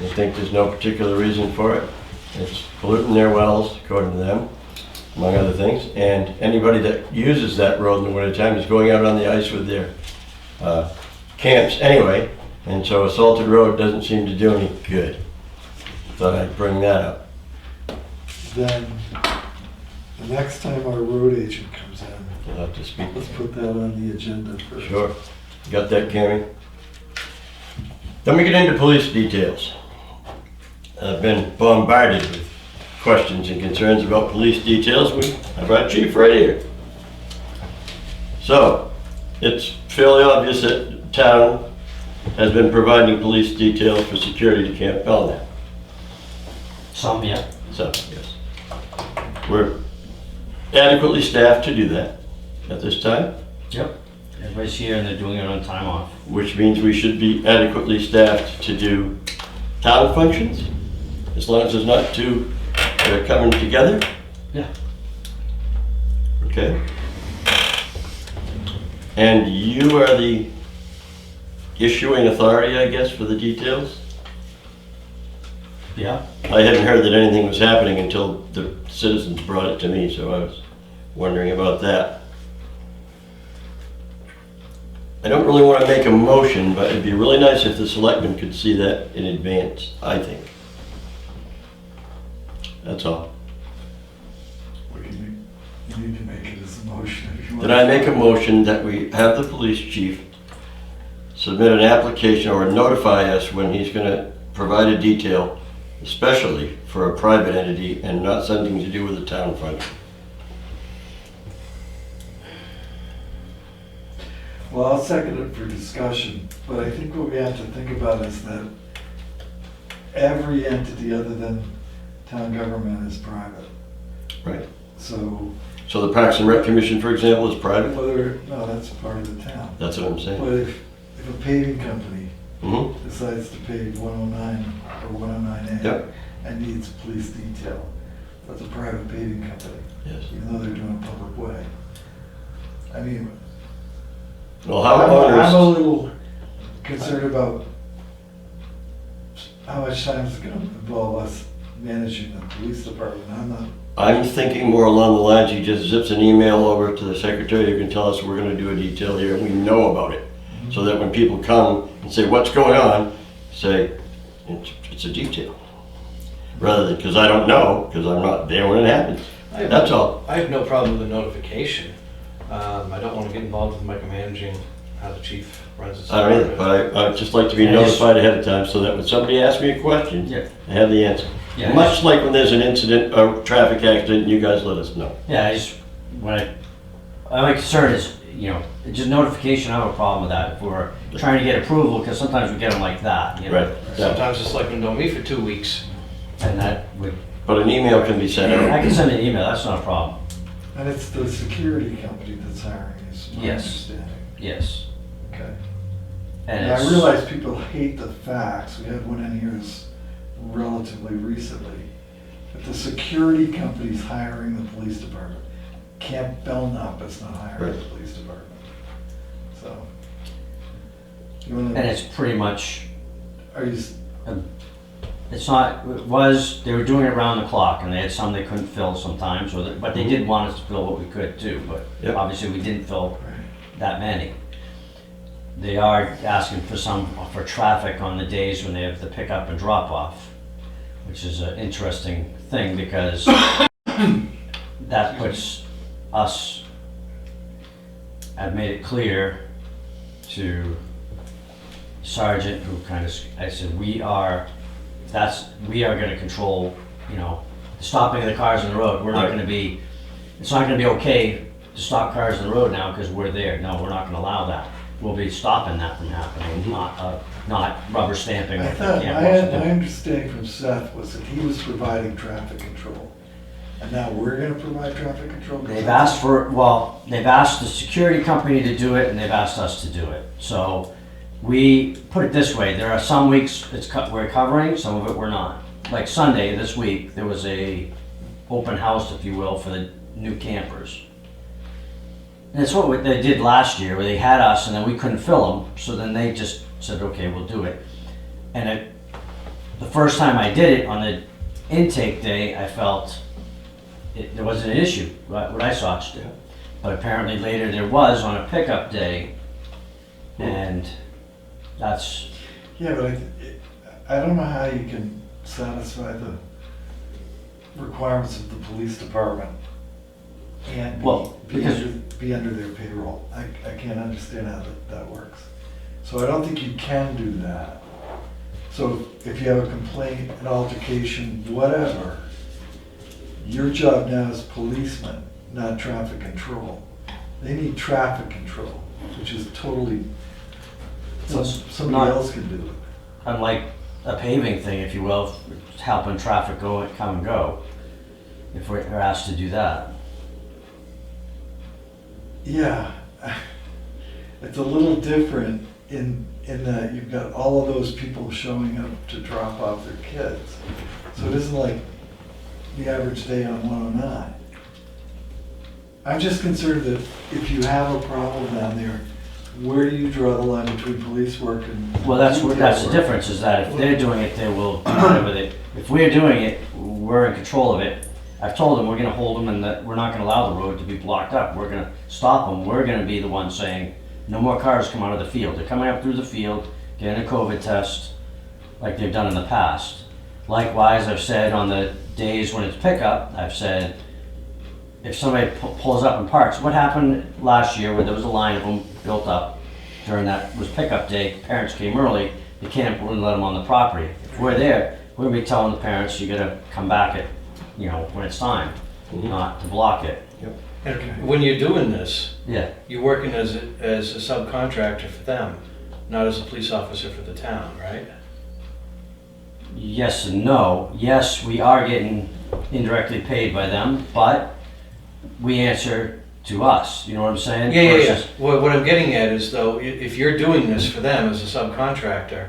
They think there's no particular reason for it. It's polluting their wells, according to them, among other things. And anybody that uses that road in the wintertime is going out on the ice with their camps anyway. And so a salted road doesn't seem to do any good. Thought I'd bring that up. Then, the next time our road agent comes in, You'll have to speak. let's put that on the agenda first. Sure. Got that, Cammy? Then we get into police details. I've been bombarded with questions and concerns about police details. I've got Chief right here. So, it's fairly obvious that town has been providing police details for security to Camp Belknap. Some, yeah. So, yes. We're adequately staffed to do that at this time, Yep. Everybody's here and they're doing it on time off. which means we should be adequately staffed to do town functions, as long as there's not two that are coming together. Yeah. Okay. And you are the issuing authority, I guess, for the details? Yeah. I hadn't heard that anything was happening until the citizens brought it to me, so I was wondering about that. I don't really want to make a motion, but it'd be really nice if the selectmen could see that in advance, I think. That's all. What do you need? You need to make it as a motion if you want. Did I make a motion that we have the police chief submit an application or notify us when he's going to provide a detail, especially for a private entity and not something to do with the town function? Well, I'll second it for discussion, but I think what we have to think about is that every entity other than town government is private. Right. So, So the Parks and Rec Commission, for example, is private? no, that's a part of the town. That's what I'm saying. But if a paving company Mm-hmm. decides to pave 109 or 109A Yep. and needs police detail, that's a private paving company, Yes. even though they're doing a public way. I mean, Well, how I'm a onerous, little concerned about how much time is going to involve us managing the police department. I'm not, I'm thinking more along the lines, he just zips an email over to the secretary who can tell us we're gonna do a detail here and we know about it. So that when people come and say, what's going on, say, it's a detail. Rather than, because I don't know, because I'm not there when it happens. That's all. I have no problem with the notification. I don't want to get involved with micromanaging how the chief runs his I don't either, department. but I'd just like to be Yeah, just- notified ahead of time so that when somebody asks me a question, Yeah. I have the answer. Yeah, Much like when there's an incident, a traffic accident, you guys let us know. Yeah, my concern is, just notification, I have a problem with that. If we're trying to get approval, because sometimes we get them like that, Right. Yeah. Sometimes the selectmen don't meet for 2 weeks. And that would, But an email can be sent I out. can send an email, that's not a problem. and it's the security company that's hiring, is my Yes. understanding. Yes. Okay. And And I it's, realize people hate the facts. We had one in here relatively recently. But the security company's hiring the police department. Camp Belknap is not hiring the police department. So. You wanna, and it's pretty much, are you, s- it's not, it was, they were doing it around the clock, and they had some they couldn't fill sometimes, but they did want us to fill what we could too, but Yep. obviously we didn't fill that many. They are asking for traffic on the days when they have the pickup and drop off, which is an interesting thing because that puts us, I've made it clear to Sergeant who kind of, I said, we are gonna control, the stopping of the cars on the road. We're not gonna be, it's not gonna be okay to stop cars on the road now because we're there. No, we're not gonna allow that. We'll be stopping that from happening, not rubber stamping. I what they thought, can't my possibly do. understanding from Seth was that he was providing traffic control. And now we're gonna provide traffic control? They've asked they've asked the security company to do it and they've asked us to do it. So we put it this way, there are some weeks we're covering, some of it we're not. Like Sunday this week, there was a open house, if you will, for the new campers. And it's what they did last year, where they had us and then we couldn't fill them, so then they just said, okay, we'll do it. And the first time I did it, on the intake day, I felt there wasn't an issue, what I saw it do. But apparently later there was on a pickup day, and that's, Yeah, but I don't know how you can satisfy the requirements of the police department and Well, because- be under their payroll. I can't understand how that works. So I don't think you can do that. So if you have a complaint, an altercation, whatever, your job now is policeman, not traffic control. They need traffic control, which is totally, It's somebody not- else can do it. unlike a paving thing, if you will, helping traffic come and go, if we're asked to do that. Yeah, it's a little different in that you've got all of those people showing up to drop off their kids. So it isn't like the average day on 109. I'm just concerned that if you have a problem down there, where do you draw the line between police work and? Well, that's detail the work? difference, is that if they're doing it, they will do whatever they, if we're doing it, we're in control of it. I've told them we're gonna hold them and that we're not gonna allow the road to be blocked up. We're gonna stop them. We're gonna be the ones saying, no more cars come out of the field. They're coming up through the field, getting a COVID test like they've done in the past. Likewise, I've said on the days when it's pickup, I've said, if somebody pulls up and parks, what happened last year where there was a line of them built up during that was pickup day, parents came early, the camp wouldn't let them on the property. If we're there, we're gonna be telling the parents, you gotta come back at, when it's time, not to block it. And when you're doing this, Yeah, you're working as a subcontractor for them, not as a police officer for the town, right? yes and no. Yes, we are getting indirectly paid by them, but we answer to us, you know what I'm saying? Yeah. Versus- What I'm getting at is though, if you're doing this for them as a subcontractor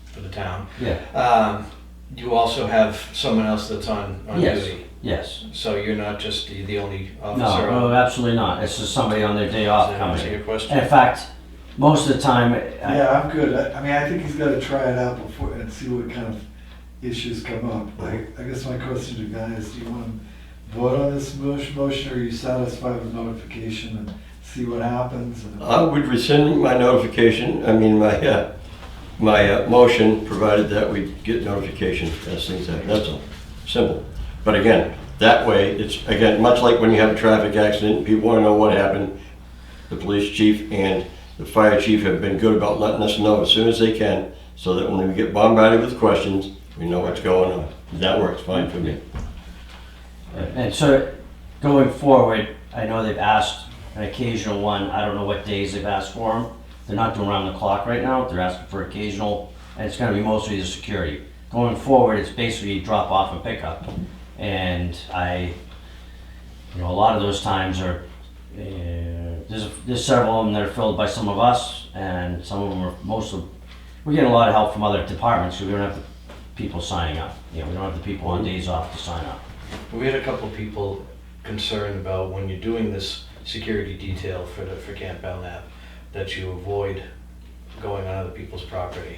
for the town, Yeah, you also have someone else that's on Yes. duty. yes. So you're not just the only officer No, on. absolutely not. It's just somebody on their day off Does that answer coming. your question? And in fact, most of the time, Yeah, I'm good. I think he's gotta try it out before and see what kind of issues come up. I guess my question to Guy is, do you want to vote on this motion, or are you satisfied with notification and see what happens? And- I would rescind my notification, my motion, provided that we get notification as things happen, that's all, simple. But again, that way, it's, again, much like when you have a traffic accident, and people wanna know what happened, the police chief and the fire chief have been good about letting us know as soon as they can, so that when we get bombarded with questions, we know what's going on. That works fine for me. and so going forward, I know they've asked an occasional one. I don't know what days they've asked for them. They're not doing around the clock right now. They're asking for occasional, and it's gonna be mostly the security. Going forward, it's basically drop off and pick up. And a lot of those times are, there's several of them that are filled by some of us, and some of them are, we're getting a lot of help from other departments, because we don't have the people signing up. You know, we don't have the people on days off to sign up. We had a couple of people concerned about when you're doing this security detail for Camp Belknap, that you avoid going on other people's property.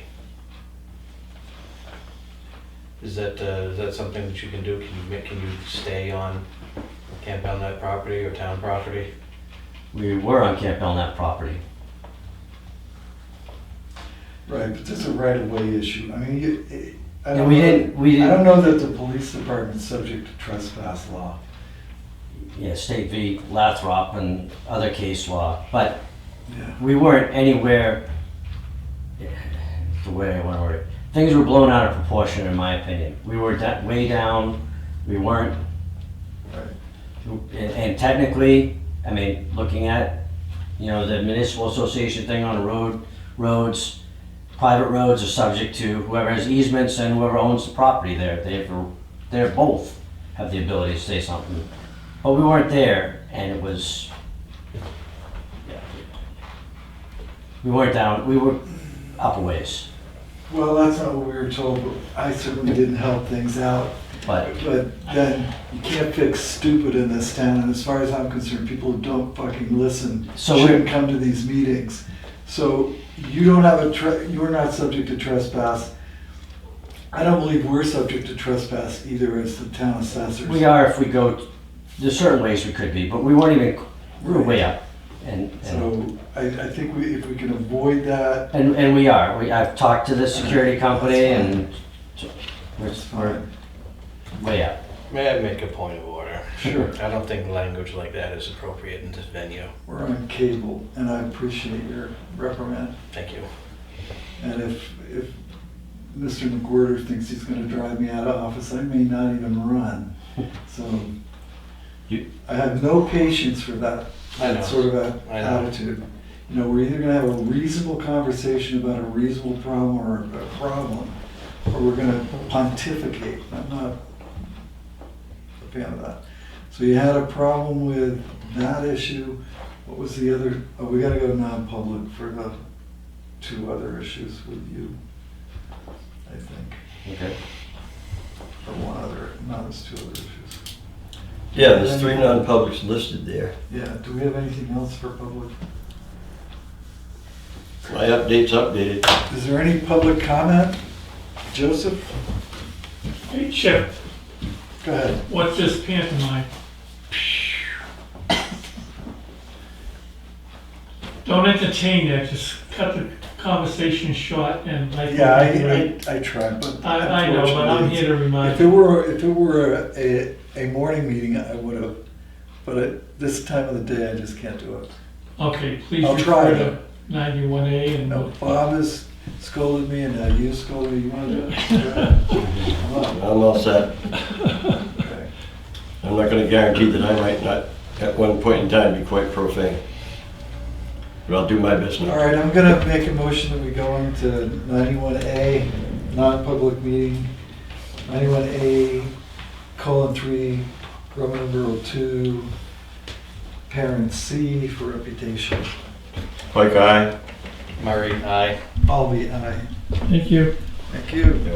Is that something that you can do? Can you stay on Camp Belknap property or town property? We were on Camp Belknap property. Right, but there's a right-of-way issue. I mean, I And don't we know. didn't, we I don't didn't, know that the police department's subject to trespass law. yeah, State v. Lathrop and other case law, but Yeah. we weren't anywhere, the way I want to word it, things were blown out of proportion, in my opinion. We were way down, we weren't, and technically, I mean, looking at, you know, the municipal association thing on the roads, private roads are subject to whoever has easements and whoever owns the property there. They're both have the ability to say something. But we weren't there, and it was, yeah. We weren't down, we were up a ways, Well, that's not what we were told, but I certainly didn't help things out. but But then you can't fix stupid in this town, and as far as I'm concerned, people who don't fucking listen So shouldn't come to these meetings. So you don't have you're not subject to trespass. I don't believe we're subject to trespass either as the town assessors. we are if we go, there's certain ways we could be, but we weren't even, we were way up. And So I think if we can avoid that, and we are. I've talked to the security company, and that's we're fine. way up. May I make a point of order? Sure. I don't think language like that is appropriate in this venue. We're on cable, and I appreciate your reprimand. Thank you. And if Mr. McWhorter thinks he's gonna drive me out of office, I may not even run. So I have no patience for that I know. sort of I know. attitude. You know, we're either gonna have a reasonable conversation about a reasonable problem or a problem, or we're gonna pontificate. I'm not a fan of that. So you had a problem with that issue. What was the other? Oh, we gotta go non-public for the two other issues with you, I think. Okay. Or one other, no, there's two other issues. Yeah, there's 3 non-publics listed there. Yeah, do we have anything else for public? My update's updated. Is there any public comment? Joseph, Hey, Chip, go ahead. what's this pantomime? Don't entertain that, just cut the conversation short and like. Yeah, I tried, but. I know, but I'm here to remind If it were a morning meeting, I would have, but at this time of the day, I just can't do it. Okay, please I'll try refer to. to 91A and. No, Bob has scolded me and now you scolded me, you want to do it? Come on. I'm all set. Okay. I'm not gonna guarantee that I might not, at one point in time, be quite profane. But I'll do my best All now. right, I'm gonna make a motion that we go into 91A, non-public meeting, 91A, :3, Roman numeral 2, parent C for reputation. Pike, aye. Murray, aye. All be aye. Thank you. Thank you.